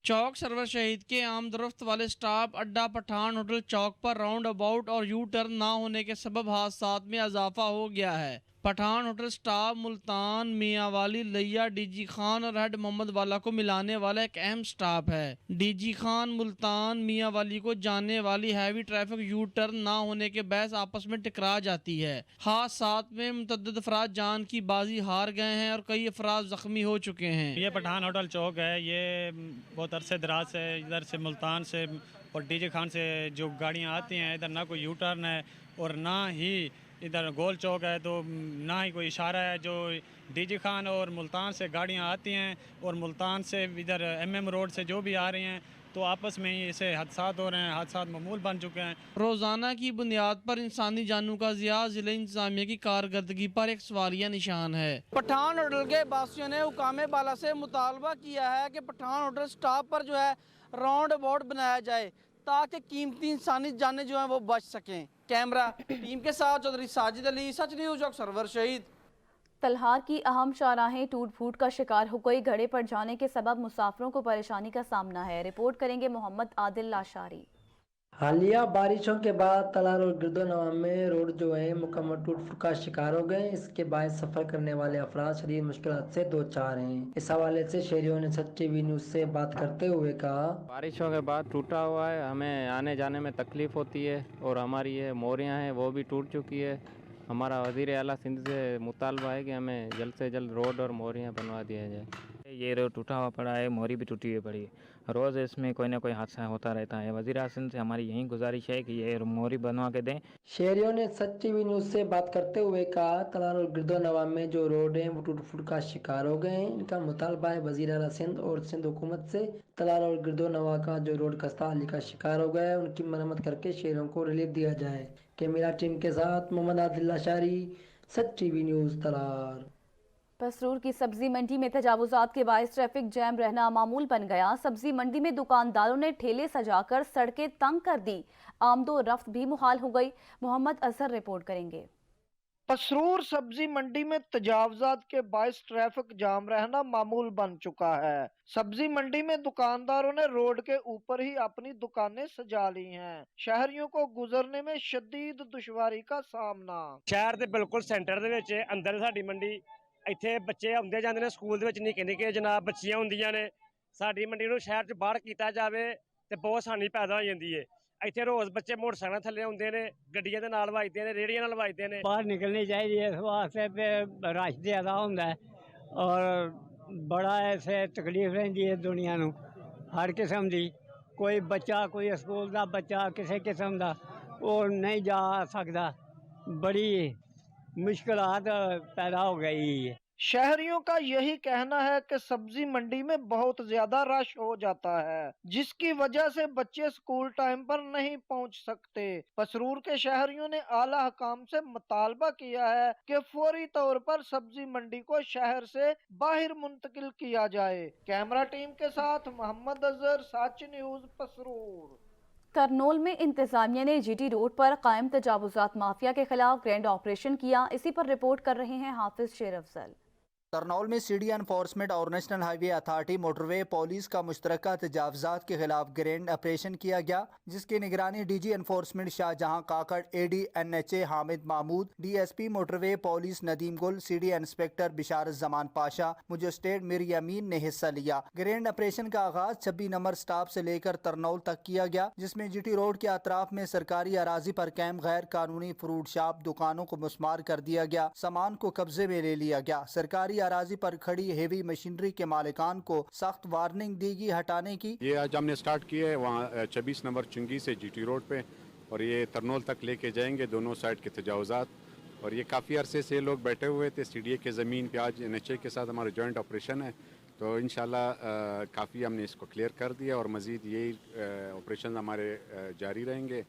चौक सरवर शहीद के आम दरफ्त वाले स्टाफ अड्डा पठान होटल चौक पर राउंड अबाउट और यू टर्न ना होने के सबब हादसात में इजाफा हो गया है। पठान होटल स्टाफ मुल्तान, मियाँ वाली, लैया, डीजी खान और हेड मोहम्मद वाला को मिलाने वाला एक अहम स्टाप है। डीजी खान मुल्तान मियाँ वाली को जाने वाली हैवी ट्रैफिक यू टर्न ना होने के बहस आपस में टकरा जाती है। हादसात में मुतअद्दिद अफराद जान की बाजी हार गए हैं और कई अफराद जख्मी हो चुके हैं। ये पठान होटल चौक है, ये बहुत अरसे दराज से इधर से मुल्तान से और डीजे खान से जो गाड़ियाँ आती हैं, इधर ना कोई यू टर्न है और ना ही इधर गोल चौक है, तो ना ही कोई इशारा है। जो डीजी खान और मुल्तान से गाड़ियाँ आती हैं और मुल्तान से इधर MM रोड से जो भी आ रही हैं, तो आपस में ही ऐसे हादसात हो रहे हैं, हादसात मामूल बन चुके हैं। रोज़ाना की बुनियाद पर इंसानी जानों का ज़िया ज़िला इंतज़ामिया की कारकर्दगी पर एक सवालिया निशान है। पठान होटल के बासियों ने हुकाम बाला से मुतालबा किया है कि पठान होटल स्टाफ पर जो है राउंड अबाउट बनाया जाए ताकि कीमती इंसानी जानें जो हैं वो बच सकें। कैमरा टीम के साथ चौधरी साजिद अली, सच न्यूज़ चौक सरवर शहीद। तलहार की अहम शाहराहें टूट फूट का शिकार हो गई। घड़े पर जाने के सबब मुसाफिरों को परेशानी का सामना है। रिपोर्ट करेंगे मोहम्मद आदिल लाशारी। हालिया बारिशों के बाद तलार और गिरदोनवा में रोड जो है मुकम्मल टूट फूट का शिकार हो गए। इसके बाद सफ़र करने वाले अफराद शदीद मुश्किलात से दो चार हैं। इस हवाले से शहरियों ने सच टीवी न्यूज़ से बात करते हुए कहा, बारिशों के बाद टूटा हुआ है, हमें आने जाने में तकलीफ़ होती है और हमारी ये मोरियाँ हैं वो भी टूट चुकी है। हमारा वज़ीर आला सिंध से मुतालबा है कि हमें जल्द से जल्द रोड और मोरियाँ बनवा दिया जाए। ये रोड टूटा हुआ पड़ा है, मोरी भी टूटी हुई पड़ी है, रोज़ इसमें कोई ना कोई हादसा होता रहता है। वज़ीर आला सिंध से हमारी यही गुजारिश है कि ये मोरी बनवा के दें। शहरियों ने सच टीवी न्यूज़ से बात करते हुए कहा, तलार और गिरदोनवा में जो रोड हैं वो टूट फूट का शिकार हो गए हैं। इनका मुतालबा है वज़ीर आला सिंध और सिंध हुकूमत से तलार और गिरदोनवा का जो रोड खस्ता हाली का शिकार हो गया है उनकी मरम्मत करके शहरों को रिलीफ दिया जाए। कैमरा टीम के साथ मोहम्मद आदिल लाशारी, सच टीवी न्यूज़ तलार। पसरूर की सब्जी मंडी में तजावुजात के बायस ट्रैफिक जैम रहना मामूल बन गया। सब्जी मंडी में दुकानदारों ने ठेले सजाकर सड़कें तंग कर दी, आमदो रफ्त भी मुहाल हो गई। मोहम्मद असर रिपोर्ट करेंगे। पसरूर सब्जी मंडी में तजावजात के बायस ट्रैफिक जाम रहना मामूल बन चुका है। सब्जी मंडी में दुकानदारों ने रोड के ऊपर ही अपनी दुकानें सजा ली हैं। शहरियों को गुजरने में शदीद दुश्वारी का सामना। शहर के बिल्कुल सेंटर दे विच अंदर साडी मंडी, इत्थे बच्चे आउंदे जांदे ने स्कूल दे विच, निक्के निक्के जनाब बच्चियां हुंदियां ने। साडी मंडी नूं शहर च बाहर कीता जावे ते बहुत आसानी पैदा हो जांदी है। इत्थे रोज बच्चे मोटरसाइकिल थल्ले आउंदे ने, गड्डियां दे नाल वजदे ने, रेहड़ियां नाल वजदे ने। बाहर निकलनी चाहिए इस वास्ते पे रश ज्यादा हुंदा है और बड़ा ऐसे तकलीफ रहिंदी है दुनिया नूं हर किस्म दी। कोई बच्चा, कोई स्कूल दा बच्चा किसी किस्म दा वो नहीं जा सकदा, बड़ी मुश्किलात पैदा हो गई है। शहरियों का यही कहना है कि सब्जी मंडी में बहुत ज्यादा रश हो जाता है, जिसकी वजह से बच्चे स्कूल टाइम पर नहीं पहुंच सकते। पसरूर के शहरियों ने आला हकाम से मुतालबा किया है कि फौरी तौर पर सब्जी मंडी को शहर से बाहर मुंतकिल किया जाए। कैमरा टीम के साथ मोहम्मद अजहर, सच न्यूज़ पसरूर। करनोल में इंतजामिया ने GT रोड पर कायम तजावुजात माफिया के खिलाफ ग्रैंड ऑपरेशन किया। इसी पर रिपोर्ट कर रहे हैं हाफिज शेर अफजल। करनौल में सिटी एनफोर्समेंट और national highway authority motorway police का मुश्तरका तजावजात के खिलाफ ग्रैंड ऑपरेशन किया गया, जिसकी निगरानी DG enforcement Shahjahan Kakar, AD NHA Hamid Mahmood, DSP motorway police Nadeem Gul, CD inspector Bisharat Zaman Pasha, magistrate Mir Yameen ने हिस्सा लिया। ग्रैंड ऑपरेशन का आगाज 26 नंबर स्टॉप से लेकर तरनौल तक किया गया, जिसमें GT रोड के अतराफ में सरकारी अराजी पर कैंप गैर कानूनी फ्रूट शॉप दुकानों को मुस्मार कर दिया गया, सामान को कब्जे में ले लिया गया। सरकारी अराजी पर खड़ी हेवी मशीनरी के मालिकान को सख्त वार्निंग दी गई हटाने की। ये आज हमने स्टार्ट किया है वहाँ 26 नंबर चुंगी से GT रोड पे, और ये तरनौल तक लेके जाएंगे दोनों साइड के तजावजात। और ये काफ़ी अरसे से लोग बैठे हुए थे CDA के ज़मीन पे, आज NHA के साथ हमारा जॉइंट ऑपरेशन है, तो इंशाल्लाह काफ़ी हमने इसको क्लियर कर दिया और मज़ीद यही ऑपरेशन हमारे जारी रहेंगे।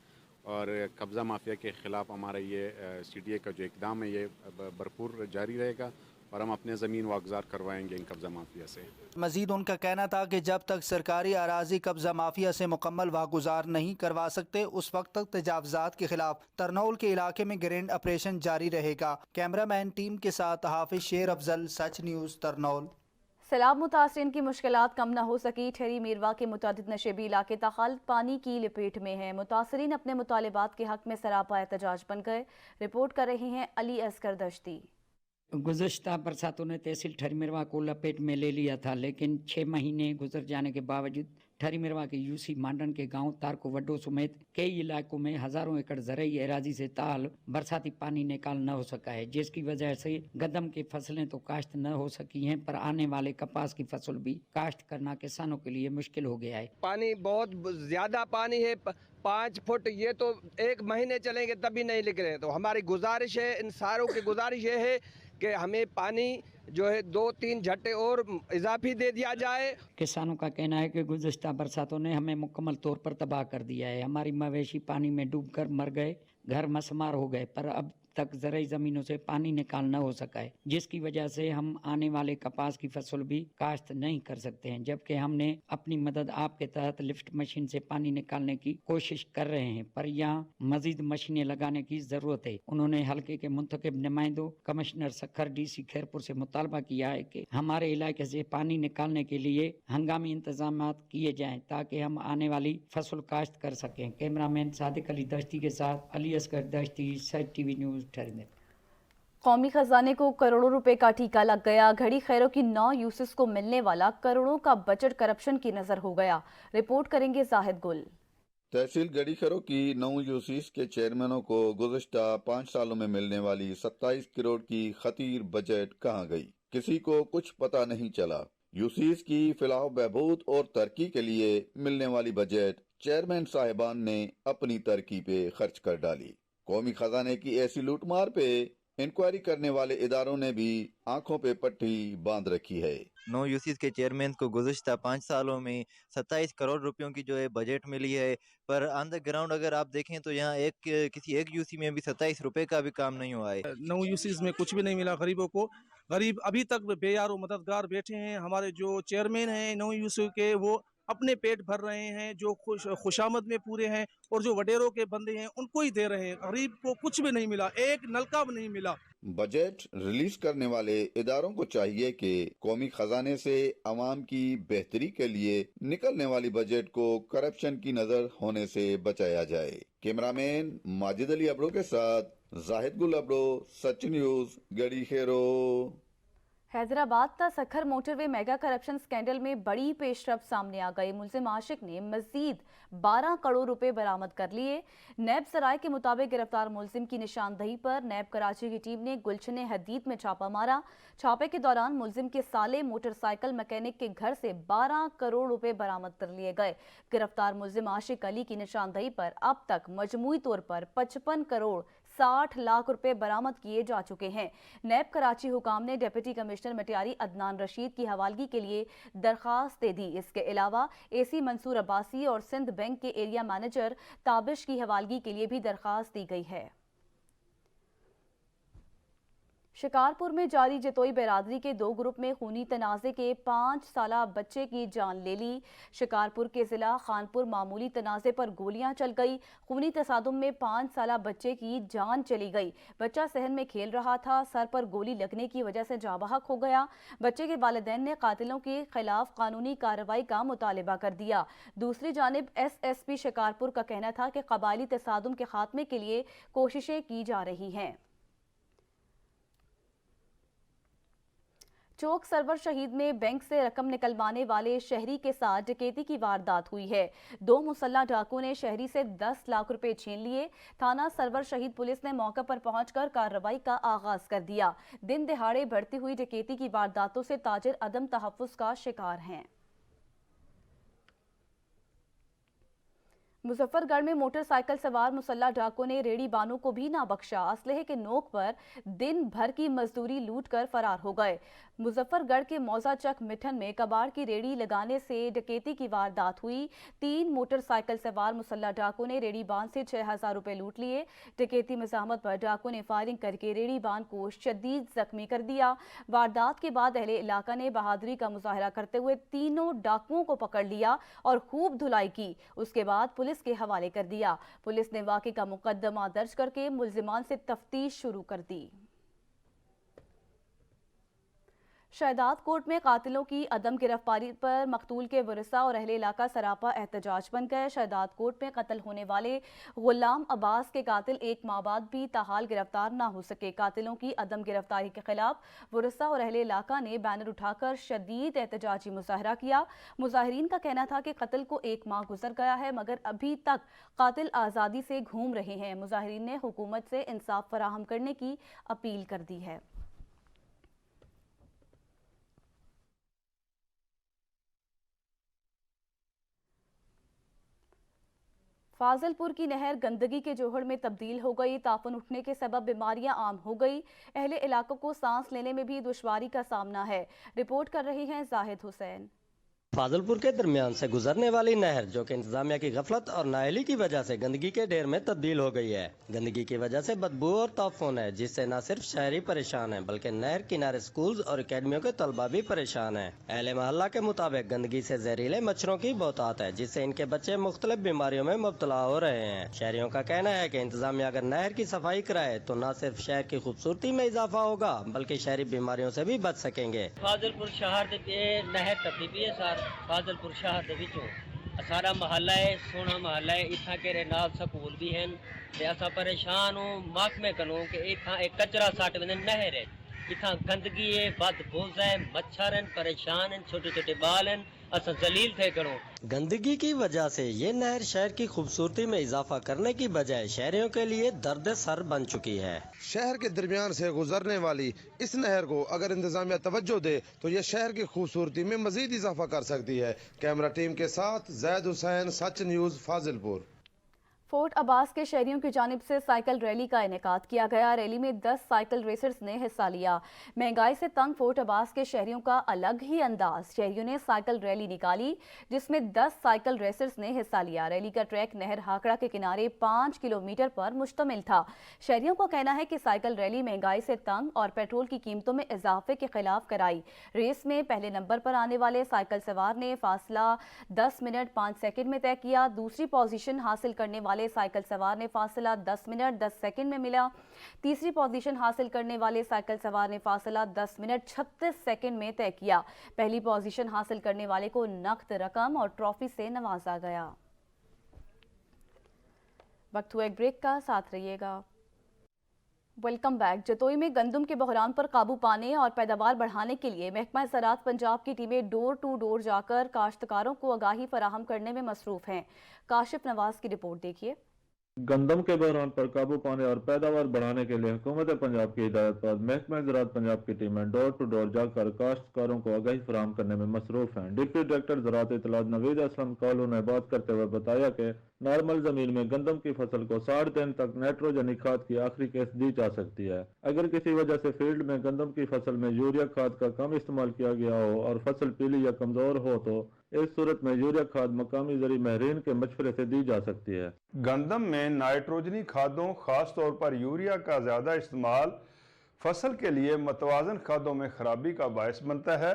और कब्ज़ा माफिया के ख़िलाफ़ हमारा ये CDA का जो इक़दाम है ये भरपूर जारी रहेगा और हम अपने ज़मीन वागज़ार करवाएंगे इन कब्ज़ा माफिया से। मजीद उनका कहना था कि जब तक सरकारी अराजी कब्ज़ा माफिया से मुकम्मल वागुजार नहीं करवा सकते, उस वक्त तक तजावजात के खिलाफ तरनौल के इलाके में ग्रैंड ऑपरेशन जारी रहेगा। कैमरामैन टीम के साथ हाफिज शेर अफजल, सच न्यूज़ तरनौल। सैलाब मुतासरीन की मुश्किलात कम न हो सकी। ठहरी मीरवा के मुतादिद नशेबी इलाके ताखाल पानी की लपेट में है। मुतासरीन अपने मुतालिबात के हक में सरापा एहतजाज बन गए। रिपोर्ट कर रहे हैं अली असगर दश्ती। गुज़श्ता बरसातों ने तहसील ठरीमिरवा को लपेट में ले लिया था, लेकिन 6 महीने गुजर जाने के बावजूद ठरीमिरवा के यूसी मांडन के गांव तारको वड्डो समेत कई इलाकों में हजारों एकड़ ज़रई एराजी से ताल बरसाती पानी निकाल न हो सका है, जिसकी वजह से गंदम की फसलें तो काश्त न हो सकी हैं, पर आने वाले कपास की फसल भी काश्त करना किसानों के लिए मुश्किल हो गया है। पानी बहुत ज़्यादा पानी है, 5 फुट, ये तो 1 महीने चलेंगे तभी नहीं निकल रहे। तो हमारी गुजारिश है, इन सारों की गुजारिश ये है कि हमें पानी जो है 2-3 झट्टे और इजाफी दे दिया जाए। किसानों का कहना है कि गुज़श्ता बरसातों ने हमें मुकम्मल तौर पर तबाह कर दिया है। हमारी मवेशी पानी में डूबकर मर गए, घर मसमार हो गए, पर अब तक ज़रई ज़मीनों से पानी निकाल न हो सका है, जिसकी वजह से हम आने वाले कपास की फसल भी काश्त नहीं कर सकते हैं। जबकि हमने अपनी मदद आपके तहत लिफ्ट मशीन से पानी निकालने की कोशिश कर रहे हैं, पर यहाँ मजीद मशीनें लगाने की ज़रूरत है। उन्होंने हल्के के मुंतखब नुमाइंदों कमिश्नर सखर DC खैरपुर से मुतालबा किया है कि हमारे इलाके से पानी निकालने के लिए हंगामी इंतजाम किए जाएं, ताकि हम आने वाली फसल काश्त कर सकें। कैमरामैन सादिक अली दश्ती के साथ अली असगर दश्ती, सच TV न्यूज़। कौमी खजाने को करोड़ों रुपए का टीका लग गया। घड़ी खैरों की 9 यूसिस को मिलने वाला करोड़ों का बजट करप्शन की नजर हो गया। रिपोर्ट करेंगे जाहिद गुल। तहसील गड़ी खैरों की 9 यूसीस के चेयरमैनों को गुज़श्ता 5 सालों में मिलने वाली 27 करोड़ की खतीर बजट कहाँ गई, किसी को कुछ पता नहीं चला। यूसीस की फिलहाल बहबूद और तरक्की के लिए मिलने वाली बजट चेयरमैन साहिबान ने अपनी तरक्की पे खर्च कर डाली। कौमी खजाने की ऐसी लूटमार पे इंक्वायरी करने वाले इदारों ने भी आंखों पे पट्टी बांध रखी है। 9 यूसीस के चेयरमैन को गुज़श्ता 5 सालों में 27 करोड़ रुपयों की जो है बजट मिली है, पर ऑन द ग्राउंड अगर आप देखें तो यहाँ किसी एक यूसी में भी 27 रुपए का भी काम नहीं हुआ है। 9 यूसीस में कुछ भी नहीं मिला गरीबों को। गरीब अभी तक बेयार मददगार बैठे हैं। हमारे जो चेयरमैन हैं 9 यूसी के, वो अपने पेट भर रहे हैं, जो खुशामद में पूरे हैं, और जो वडेरों के बंदे हैं उनको ही दे रहे हैं। गरीब को कुछ भी नहीं मिला, एक नलका भी नहीं मिला। बजट रिलीज करने वाले इदारों को चाहिए कि कौमी खजाने से अवाम की बेहतरी के लिए निकलने वाली बजट को करप्शन की नजर होने से बचाया जाए। कैमरामैन माजिद अली अबड़ो के साथ जाहिद गुल अबड़ो, सच न्यूज, गड़ी खैरो। हैदराबाद ता Sukkur motorway mega corruption scandal में बड़ी पेशरफ सामने आ गई। मुलजिम आशिक ने मजीद 12 करोड़ रुपए बरामद कर लिए। नैब सराय के मुताबिक गिरफ्तार मुलजिम की निशानदही पर नैब कराची की टीम ने गुलशन हदीद में छापा मारा। छापे के दौरान मुलजिम के साले मोटरसाइकिल मैकेनिक के घर से 12 करोड़ रुपए बरामद कर लिए गए। गिरफ्तार मुलजिम आशिक अली की निशानदही पर अब तक मजमूई तौर पर 55 करोड़ 60 लाख रुपए बरामद किए जा चुके हैं। नैब कराची हुकाम ने डिप्टी कमिश्नर मटियारी अदनान रशीद की हवालगी के लिए दरखास्त दे दी। इसके अलावा AC मंसूर अब्बासी और सिंध बैंक के एरिया मैनेजर ताबिश की हवालगी के लिए भी दरखास्त दी गई है। शिकारपुर में जारी जतोई बिरादरी के 2 ग्रुप में खूनी तनाज़े के 5 साला बच्चे की जान ले ली। शिकारपुर के जिला खानपुर मामूली तनाज़े पर गोलियां चल गई। खूनी तसादुम में 5 साला बच्चे की जान चली गई। बच्चा सहन में खेल रहा था, सर पर गोली लगने की वजह से जाँ बहक हो गया। बच्चे के वालिदैन ने कातिलों के खिलाफ कानूनी कार्रवाई का मुतालिबा कर दिया। दूसरी जानिब SSP शिकारपुर का कहना था कि कबायली तसादुम के खात्मे के लिए कोशिशें की जा रही हैं। चौक सरवर शहीद में बैंक से रकम निकलवाने वाले शहरी के साथ डकैती की वारदात हुई है। 2 मुसल्ला डाकुओं ने शहरी से 10 लाख रुपए छीन लिए। थाना सरवर शहीद पुलिस ने मौके पर पहुंचकर कार्रवाई का आगाज कर दिया। दिन दिहाड़े बढ़ती हुई डकैती की वारदातों से ताजिर अदम तहफ्फुज का शिकार हैं। मुजफ्फरगढ़ में मोटरसाइकिल सवार मुसल्ला डाकुओं ने रेडी बानों को भी ना बख्शा। असलहे के नोक पर दिन भर की मजदूरी लूट कर फरार हो गए। मुजफ्फरगढ़ के मौजाचक मिठन में कबाड़ की रेडी लगाने से डकैती की वारदात हुई। 3 मोटरसाइकिल सवार मुसल्ला डाकुओं ने रेडी बान से 6000 रुपए लूट लिए। डकैती मज़ाहमत पर डाकुओं ने फायरिंग करके रेडी बान को शदीद जख्मी कर दिया। वारदात के बाद अहले इलाका ने बहादुरी का मुजाहरा करते हुए तीनों डाकुओं को पकड़ लिया और खूब धुलाई की। उसके बाद पुलिस के हवाले कर दिया। पुलिस ने वाक़े का मुकदमा दर्ज करके मुल्जिमान से तफ्तीश शुरू कर दी। شہداد کوٹ میں قاتلوں کی عدم گرفتاری پر مقتول کے ورثاء اور اہل علاقہ سراپا احتجاج بن گئے۔ شہداد کوٹ میں قتل ہونے والے غلام عباس کے قاتل ایک ماہ بعد بھی تاحال گرفتار نہ ہو سکے۔ قاتلوں کی عدم گرفتاری کے خلاف ورثاء اور اہل علاقہ نے بینر اٹھا کر شدید احتجاجی مظاہرہ کیا۔ مظاہرین کا کہنا تھا کہ قتل کو ایک ماہ گزر گیا ہے مگر ابھی تک قاتل آزادی سے گھوم رہے ہیں۔ مظاہرین نے حکومت سے انصاف فراہم کرنے کی اپیل کر دی ہے۔ فاضل پور کی نہر گندگی کے جوہر میں تبدیل ہو گئی۔ تافن اٹھنے کے سبب بیماریاں عام ہو گئی۔ اہل علاقوں کو سانس لینے میں بھی دشواری کا سامنا ہے۔ رپورٹ کر رہے ہیں زاہد حسین۔ فاضل پور کے درمیان سے گزرنے والی نہر جو کہ انتظامیہ کی غفلت اور نااہلی کی وجہ سے گندگی کے ڈھیر میں تبدیل ہو گئی ہے۔ گندگی کی وجہ سے بدبو اور تعفن ہے جس سے نہ صرف شہری پریشان ہیں بلکہ نہر کنارے سکولز اور اکیڈمیوں کے طلبہ بھی پریشان ہیں۔ اہل محلہ کے مطابق گندگی سے زہریلے مچھروں کی بہتات ہے جس سے ان کے بچے مختلف بیماریوں میں مبتلا ہو رہے ہیں۔ شہریوں کا کہنا ہے کہ انتظامیہ اگر نہر کی صفائی کرائے تو نہ صرف شہر کی خوبصورتی میں اضافہ ہوگا بلکہ شہری بیماریوں سے بھی بچ سکیں گے۔ فاضل پور شہر دے نہر تبدیلی ہے سر فاضل پور شہر دے وچوں سارا محلہ ہے سونا محلہ ہے اتھاں کے نال سکول بھی ہیں تے اسا پریشان ہوں محکمے کنوں کہ اتھاں ایک کچرا سٹ وندے نہر ہے اتھاں گندگی ہے بد بوز ہے مچھر ہیں پریشان ہیں چھوٹے چھوٹے بال ہیں اسا ذلیل تھے کروں۔ گندگی کی وجہ سے یہ نہر شہر کی خوبصورتی میں اضافہ کرنے کی بجائے شہریوں کے لیے درد سر بن چکی ہے۔ شہر کے درمیان سے گزرنے والی اس نہر کو اگر انتظامیہ توجہ دے تو یہ شہر کی خوبصورتی میں مزید اضافہ کر سکتی ہے۔ کیمرہ ٹیم کے ساتھ زید حسین، سچ نیوز، فاضل پور۔ فورٹ عباس کے شہریوں کی جانب سے سائیکل ریلی کا انعقاد کیا گیا۔ ریلی میں 10 سائیکل ریسرز نے حصہ لیا۔ مہنگائی سے تنگ فورٹ عباس کے شہریوں کا الگ ہی انداز، شہریوں نے سائیکل ریلی نکالی جس میں 10 سائیکل ریسرز نے حصہ لیا۔ ریلی کا ٹریک نہر ہاکڑا کے کنارے 5 کلومیٹر پر مشتمل تھا۔ شہریوں کو کہنا ہے کہ سائیکل ریلی مہنگائی سے تنگ اور پیٹرول کی قیمتوں میں اضافے کے خلاف کرائی۔ ریس میں پہلے نمبر پر آنے والے سائیکل سوار نے فاصلہ 10 منٹ 5 سیکنڈ میں طے کیا۔ دوسری پوزیشن حاصل کرنے والے سائیکل سوار نے فاصلہ 10 منٹ 10 سیکنڈ میں ملا۔ تیسری پوزیشن حاصل کرنے والے سائیکل سوار نے فاصلہ 10 منٹ 36 سیکنڈ میں طے کیا۔ پہلی پوزیشن حاصل کرنے والے کو نقد رقم اور ٹرافی سے نوازا گیا۔ وقت ہوا ایک بریک کا، ساتھ رہیے گا۔ Welcome back. جتوئی میں گندم کے بحران پر قابو پانے اور پیداوار بڑھانے کے لیے محکمہ زراعت پنجاب کی ٹیمیں ڈور ٹو ڈور جا کر کاشتکاروں کو آگاہی فراہم کرنے میں مصروف ہیں۔ کاشف نواز کی رپورٹ دیکھیے۔ گندم کے بحران پر قابو پانے اور پیداوار بڑھانے کے لیے حکومت پنجاب کی ہدایت پر محکمہ زراعت پنجاب کی ٹیمیں ڈور ٹو ڈور جا کر کاشتکاروں کو آگاہی فراہم کرنے میں مصروف ہیں۔ ڈپٹی ڈائریکٹر زراعت اطلاعات نوید اسلم کالو نے بات کرتے ہوئے بتایا کہ نارمل زمین میں گندم کی فصل کو 60 دن تک نائٹروجنی کھاد کی آخری قسط دی جا سکتی ہے۔ اگر کسی وجہ سے فیلڈ میں گندم کی فصل میں یوریا کھاد کا کم استعمال کیا گیا ہو اور فصل پیلی یا کمزور ہو تو اس صورت میں یوریا کھاد مقامی زرعی ماہرین کے مشورے سے دی جا سکتی ہے۔ گندم میں نائٹروجنی کھادوں خاص طور پر یوریا کا زیادہ استعمال فصل کے لیے متوازن کھادوں میں خرابی کا باعث بنتا ہے۔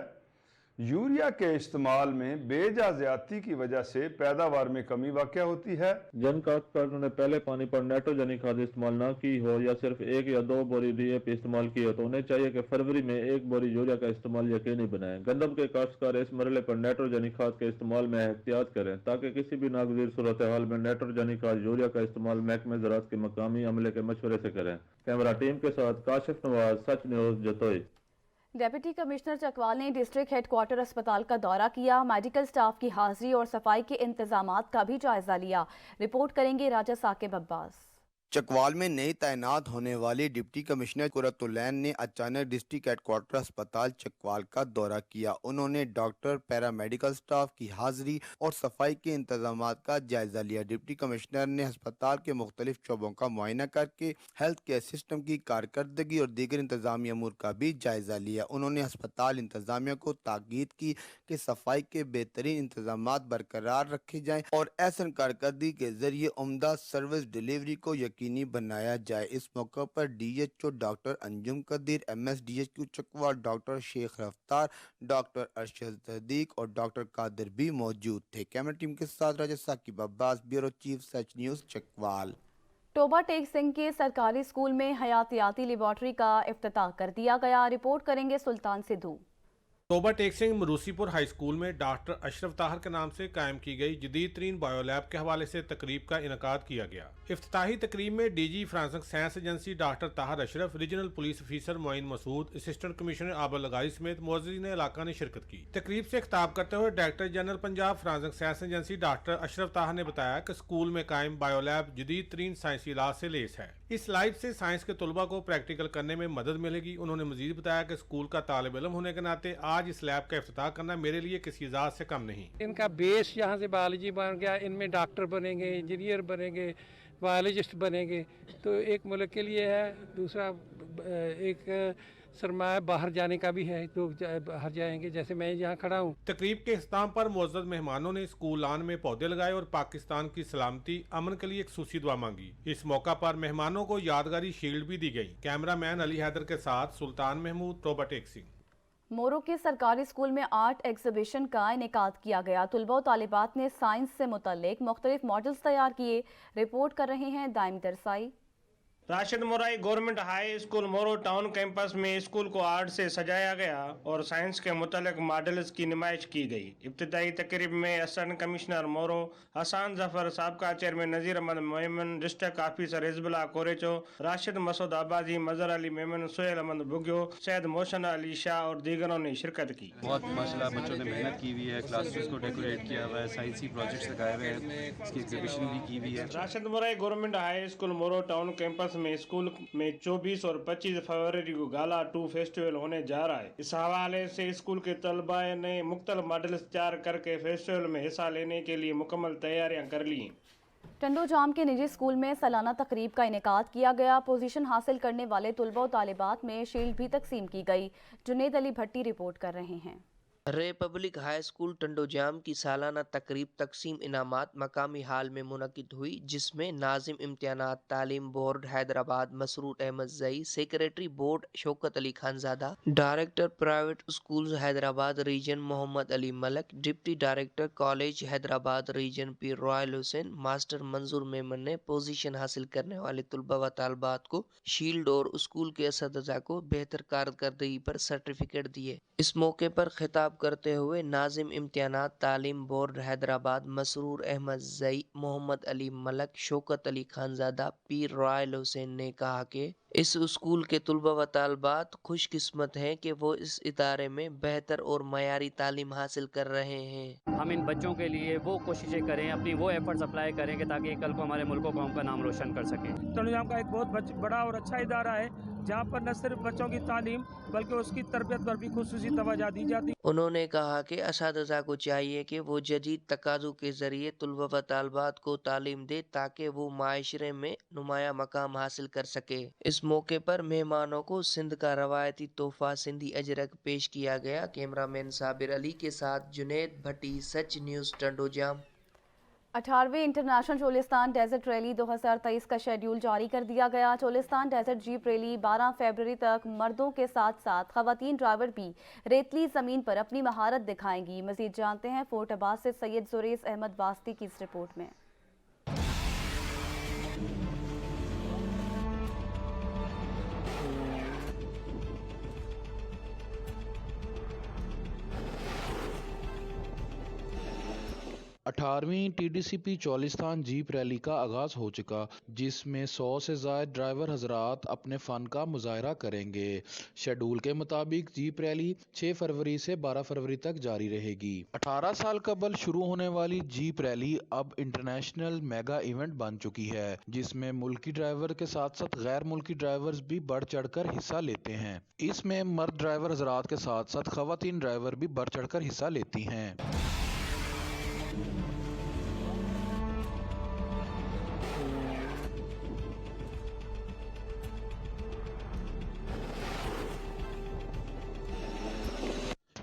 یوریا کے استعمال میں بے جا زیادتی کی وجہ سے پیداوار میں کمی واقع ہوتی ہے۔ جن کاشتکاروں نے پہلے پانی پر نائٹروجنی کھاد استعمال نہ کی ہو یا صرف 1 یا 2 بوری ڈی اے پی استعمال کی ہو تو انہیں چاہیے کہ فروری میں 1 بوری یوریا کا استعمال یقینی بنائیں۔ گندم کے کاشتکار اس مرحلے پر نائٹروجنی کھاد کے استعمال میں احتیاط کریں تاکہ کسی بھی ناگزیر صورتحال میں نائٹروجنی کھاد یوریا کا استعمال محکمہ زراعت کے مقامی عملے کے مشورے سے کریں۔ کیمرہ ٹیم کے ساتھ Kashif Nawaz, Sach news, Jatoi. Deputy commissioner Chakwal نے ڈسٹرکٹ ہیڈ کوارٹر اسپتال کا دورہ کیا۔ میڈیکل سٹاف کی حاضری اور صفائی کے انتظامات کا بھی جائزہ لیا۔ رپورٹ کریں گے راجہ ثاقب عباس۔ چکوال میں نئی تعینات ہونے والی ڈپٹی کمشنر قرۃ العین نے اچانک ڈسٹرکٹ ہیڈ کوارٹر اسپتال چکوال کا دورہ کیا۔ انہوں نے ڈاکٹر، پیرا میڈیکل سٹاف کی حاضری اور صفائی کے انتظامات کا جائزہ لیا۔ ڈپٹی کمشنر نے ہسپتال کے مختلف شعبوں کا معائنہ کر کے ہیلتھ کیئر سسٹم کی کارکردگی اور دیگر انتظامی امور کا بھی جائزہ لیا۔ انہوں نے ہسپتال انتظامیہ کو تاکید کی کہ صفائی کے بہترین انتظامات برقرار رکھے جائیں اور احسن کارکردگی کے ذریعے عمدہ سروس ڈیلیوری کو یقینی بنایا جائے۔ اس موقع پر D H O doctor Anjum Qadeer, M S D H Q Chakwal doctor Sheikh Raftar, doctor Arshad صدیق اور ڈاکٹر قادر بھی موجود تھے۔ کیمرہ ٹیم کے ساتھ راجہ ثاقب عباس، بیورو چیف، سچ نیوز، چکوال۔ ٹوبہ ٹیک سنگھ کے سرکاری اسکول میں حیاتیاتی لیبارٹری کا افتتاح کر دیا گیا۔ رپورٹ کریں گے سلطان سدھو۔ तोबा टेक सिंह मरूसीपुर हाई स्कूल में डॉक्टर अशरफ ताहर के नाम से कायम की गई जदीद तरीन बायोलैब के हवाले से तकरीब का इनकाद किया गया। इफ्तिताही तकरीब में DG forensic science agency doctor Tahir Ashraf, regional police officer Moin Masood, assistant commissioner आबल लगारी समेत मुअज़्ज़िज़ीन इलाका ने शिरकत की। तकरीब से खिताब करते हुए director general Punjab forensic science agency doctor Ashraf Tahir ने बताया कि स्कूल में कायम बायोलैब जदीद तरीन साइंसी इलाज से लेस है। इस लाइफ से साइंस के तलबा को प्रैक्टिकल करने में मदद मिलेगी। उन्होंने मजीद बताया कि स्कूल का तालिब इल्म होने के नाते आज इस लैब का इफ्तिताह करना मेरे लिए किसी इजाज़त से कम नहीं। इनका बेस यहाँ से बायोलॉजी बन गया, इनमें डॉक्टर बनेंगे, इंजीनियर बनेंगे, बायोलॉजिस्ट बनेंगे, तो एक मुल्क के लिए है। दूसरा एक सरमाया बाहर जाने का भी है, तो बाहर जाएंगे, जैसे मैं यहाँ खड़ा हूँ। तकरीब के इख्तिताम पर मुअज़्ज़ज़ मेहमानों ने स्कूल लान में पौधे लगाए और पाकिस्तान की सलामती अमन के लिए खुसूसी दुआ मांगी। इस मौका पर मेहमानों को यादगारी शील्ड भी दी गई। कैमरामैन अली हैदर के साथ सुल्तान महमूद, तोबा टेक सिंह। मोरो के सरकारी स्कूल में आर्ट एग्जीबिशन का इनेकाद किया गया। तुलबा और तालिबात ने साइंस से मुतल्लिक मुख्तलिफ मॉडल्स तैयार किए। रिपोर्ट कर रहे हैं दाइम दरसाई। Rashid Morai government high school Moro town campus में स्कूल को आर्ट से सजाया गया और साइंस के मुतालिक मॉडल्स की नुमाइश की गई। इब्तिदाई तकरीब में असिस्टेंट कमिश्नर मोरो हसन जफर, साबका chairman Nazir Ahmed Memon, district officer Hizbullah Korejo, Rashid Masood Abadi, Mazhar Ali Memon, Sohail Ahmed Bugio, Syed Mohsin Ali Shah और दीगरों ने शिरकत की। बहुत माशाल्लाह बच्चों ने मेहनत की हुई है, क्लासेस को डेकोरेट किया हुआ है, साइंसी प्रोजेक्ट्स लगाए हुए हैं, इसकी एग्जीबिशन भी की हुई है। Rashid Morai government high school Moro town campus में स्कूल में 24 और 25 फरवरी को गाला 2 फेस्टिवल होने जा रहा है। इस हवाले से स्कूल के तलबा ने मुख्तलिफ मॉडल्स तैयार करके फेस्टिवल में हिस्सा लेने के लिए मुकम्मल तैयारियां कर ली। टंडो जाम के निजी स्कूल में सालाना तकरीब का इनेकाद किया गया। पोजीशन हासिल करने वाले तुलबा और तालिबात में शील्ड भी तकसीम की गई। जुनेद अली भट्टी रिपोर्ट कर रहे हैं। रिपब्लिक हाई स्कूल टंडो जाम की सालाना तकरीब तकसीम इनामात मकामी हाल में मुनक़िद हुई, जिसमें नाजिम इम्तिहानात तालीम board Hyderabad Masroor Ahmed Zai, secretary board Shaukat Ali Khanzada, director private schools Hyderabad region Mohammad Ali Malik, deputy director college Hyderabad region Pir Royal Hussain, master Manzoor Memon ने पोजीशन हासिल करने वाले तुलबा व तालबात को शील्ड और स्कूल के असतिज़ा को बेहतर कारकर्दगी पर सर्टिफिकेट दिए। इस मौके पर खिताब करते हुए नाजिम इम्तिहानात तालीम बोर्ड हैदराबाद मसरूर अहमद जई, मोहम्मद अली मलक, शौकत अली खानजादा, पीर रॉयल हुसैन ने कहा कि इस स्कूल के तुलबा व तालबात खुशकिस्मत हैं कि वो इस इदारे में बेहतर और मयारी तालीम हासिल कर रहे हैं। हम इन बच्चों के लिए वो कोशिशें करें, अपनी वो एफर्ट्स अप्लाई करें कि ताकि कल को हमारे मुल्क कौम का नाम रोशन कर सकें। टंडो जाम का एक बहुत बड़ा और अच्छा इदारा है जहाँ पर न सिर्फ बच्चों की तालीम बल्कि उसकी तरबियत पर भी खुसूसी तवज्जो दी जाती। उन्होंने कहा कि असातिज़ा को चाहिए कि वो जदीद तकाज़ों के जरिए तुलबा व तालबात को तालीम दे ताकि वो माशरे में नुमाया मकाम हासिल कर सके। इस मौके पर मेहमानों को सिंध का रवायती तोहफा सिंधी अजरक पेश किया गया। कैमरामैन साबिर अली के साथ जुनेद भट्टी, सच न्यूज़ टंडो जाम। 18वें इंटरनेशनल चोलिस्तान डेजर्ट रैली 2023 का शेड्यूल जारी कर दिया गया। चोलिस्तान डेजर्ट जीप रैली 12 फरवरी तक मर्दों के साथ साथ खवातीन ड्राइवर भी रेतली ज़मीन पर अपनी महारत दिखाएंगी। मज़ीद जानते हैं फोर्ट अब्बास से सैयद जुरेस अहमद वास्ती की इस रिपोर्ट में। अठारहवीं TDCP चोलिस्तान जीप रैली का आगाज़ हो चुका, जिसमें 100 से ज़ायद ड्राइवर हजरात अपने फ़न का मुजाहरा करेंगे। शेड्यूल के मुताबिक जीप रैली 6 फरवरी से 12 फरवरी तक जारी रहेगी। 18 साल कबल शुरू होने वाली जीप रैली अब इंटरनेशनल मेगा इवेंट बन चुकी है, जिसमें मुल्की ड्राइवर के साथ साथ गैर मुल्की ड्राइवर्स भी बढ़ चढ़ कर हिस्सा लेते हैं। इसमें मर्द ड्राइवर हजरात के साथ साथ खवातीन ड्राइवर भी बढ़ चढ़ कर हिस्सा लेती हैं।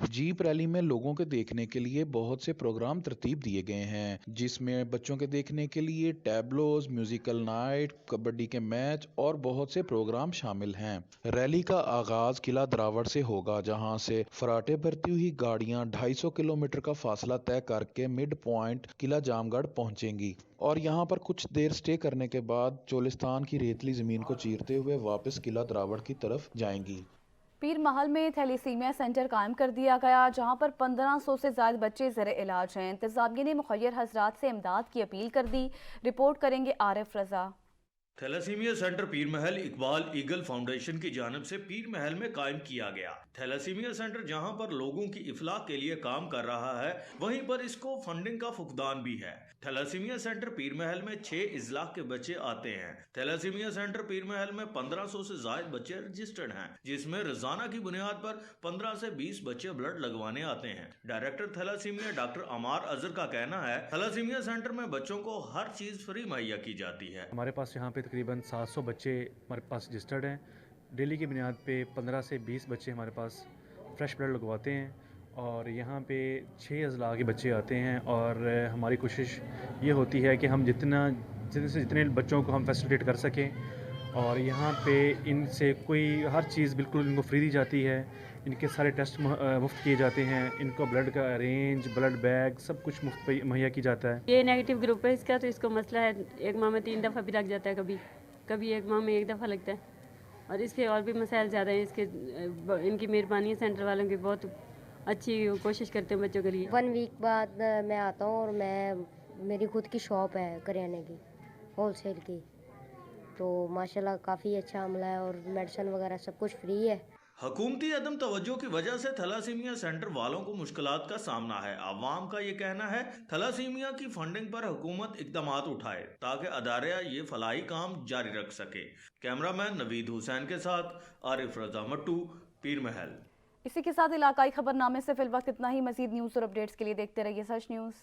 जीप रैली में लोगों के देखने के लिए बहुत से प्रोग्राम तरतीब दिए गए हैं, जिसमें बच्चों के देखने के लिए टैबलोज, म्यूजिकल नाइट, कबड्डी के मैच और बहुत से प्रोग्राम शामिल हैं। रैली का आगाज किला द्रावड़ से होगा, जहां से फराटे भरती हुई गाड़ियां 250 किलोमीटर का फासला तय करके मिड पॉइंट किला जामगढ़ पहुंचेंगी और यहां पर कुछ देर स्टे करने के बाद चोलिस्तान की रेतली जमीन को चीरते हुए वापस किला द्रावड़ की तरफ जाएंगी। پیر محل میں تھیلیسیمیا سینٹر قائم کر دیا گیا، جہاں پر 1500 سے زائد بچے زیر علاج ہیں۔ انتظامیہ نے مخیر حضرات سے امداد کی اپیل کر دی۔ رپورٹ کریں گے عارف رضا۔ تھیلیسیمیا سینٹر پیر محل اقبال ایگل فاؤنڈیشن کی جانب سے پیر محل میں قائم کیا گیا۔ تھیلیسیمیا سینٹر جہاں پر لوگوں کی افلاح کے لیے کام کر رہا ہے، وہیں پر اس کو فنڈنگ کا فقدان بھی ہے۔ تھیلیسیمیا سینٹر پیر محل میں 6 اضلاع کے بچے آتے ہیں۔ تھیلیسیمیا سینٹر پیر محل میں 1500 سے زائد بچے رجسٹرڈ ہیں، جس میں روزانہ کی بنیاد پر 15 سے 20 بچے بلڈ لگوانے آتے ہیں۔ Director thalassaemia doctor Ammar Azhar کا کہنا ہے، تھیلیسیمیا سینٹر میں بچوں کو ہر چیز فری مہیا کی جاتی ہے۔ ہمارے پاس یہاں پہ تقریباً 700 بچے ہمارے پاس رجسٹرڈ ہیں۔ ڈیلی کی بنیاد پہ 15 سے 20 بچے ہمارے پاس فریش بلڈ لگواتے ہیں، اور یہاں پہ 6 اضلاع کے بچے آتے ہیں، اور ہماری کوشش یہ ہوتی ہے کہ ہم جتنے بچوں کو ہم فیسیلیٹیٹ کر سکیں، اور یہاں پہ ان سے کوئی ہر چیز بالکل ان کو فری دی جاتی ہے۔ ان کے سارے ٹیسٹ مفت کیے جاتے ہیں، ان کو بلڈ کا ارینج، بلڈ بیگ سب کچھ مفت مہیا کی جاتا ہے۔ یہ نیگیٹو گروپ ہے اس کا، تو اس کو مسئلہ ہے ایک ماہ میں 3 دفعہ بھی لگ جاتا ہے، کبھی ایک ماہ میں 1 دفعہ لگتا ہے، اور اس کے اور بھی مسائل زیادہ ہیں۔ ان کی مہربانی ہے سینٹر والوں کی، بہت اچھی کوشش کرتے ہیں بچوں کے لیے۔ 1 ویک بعد میں آتا ہوں، اور میری خود کی شاپ ہے کریانے کی، ہول سیل کی، تو ماشاءاللہ کافی اچھا عملہ ہے، اور میڈیسن وغیرہ سب کچھ فری ہے۔ حکومتی عدم توجہ کی وجہ سے تھیلیسیمیا سینٹر والوں کو مشکلات کا سامنا ہے۔ عوام کا یہ کہنا ہے تھیلیسیمیا کی فنڈنگ پر حکومت اقدامات اٹھائے تاکہ ادارہ یہ فلاحی کام جاری رکھ سکے۔ کیمرہ مین نوید حسین کے ساتھ عارف رضا مٹو، پیر محل۔ اسی کے ساتھ علاقائی خبرنامے سے فی الوقت اتنا ہی۔ مزید نیوز اور اپڈیٹس کے لیے دیکھتے رہیے سچ نیوز۔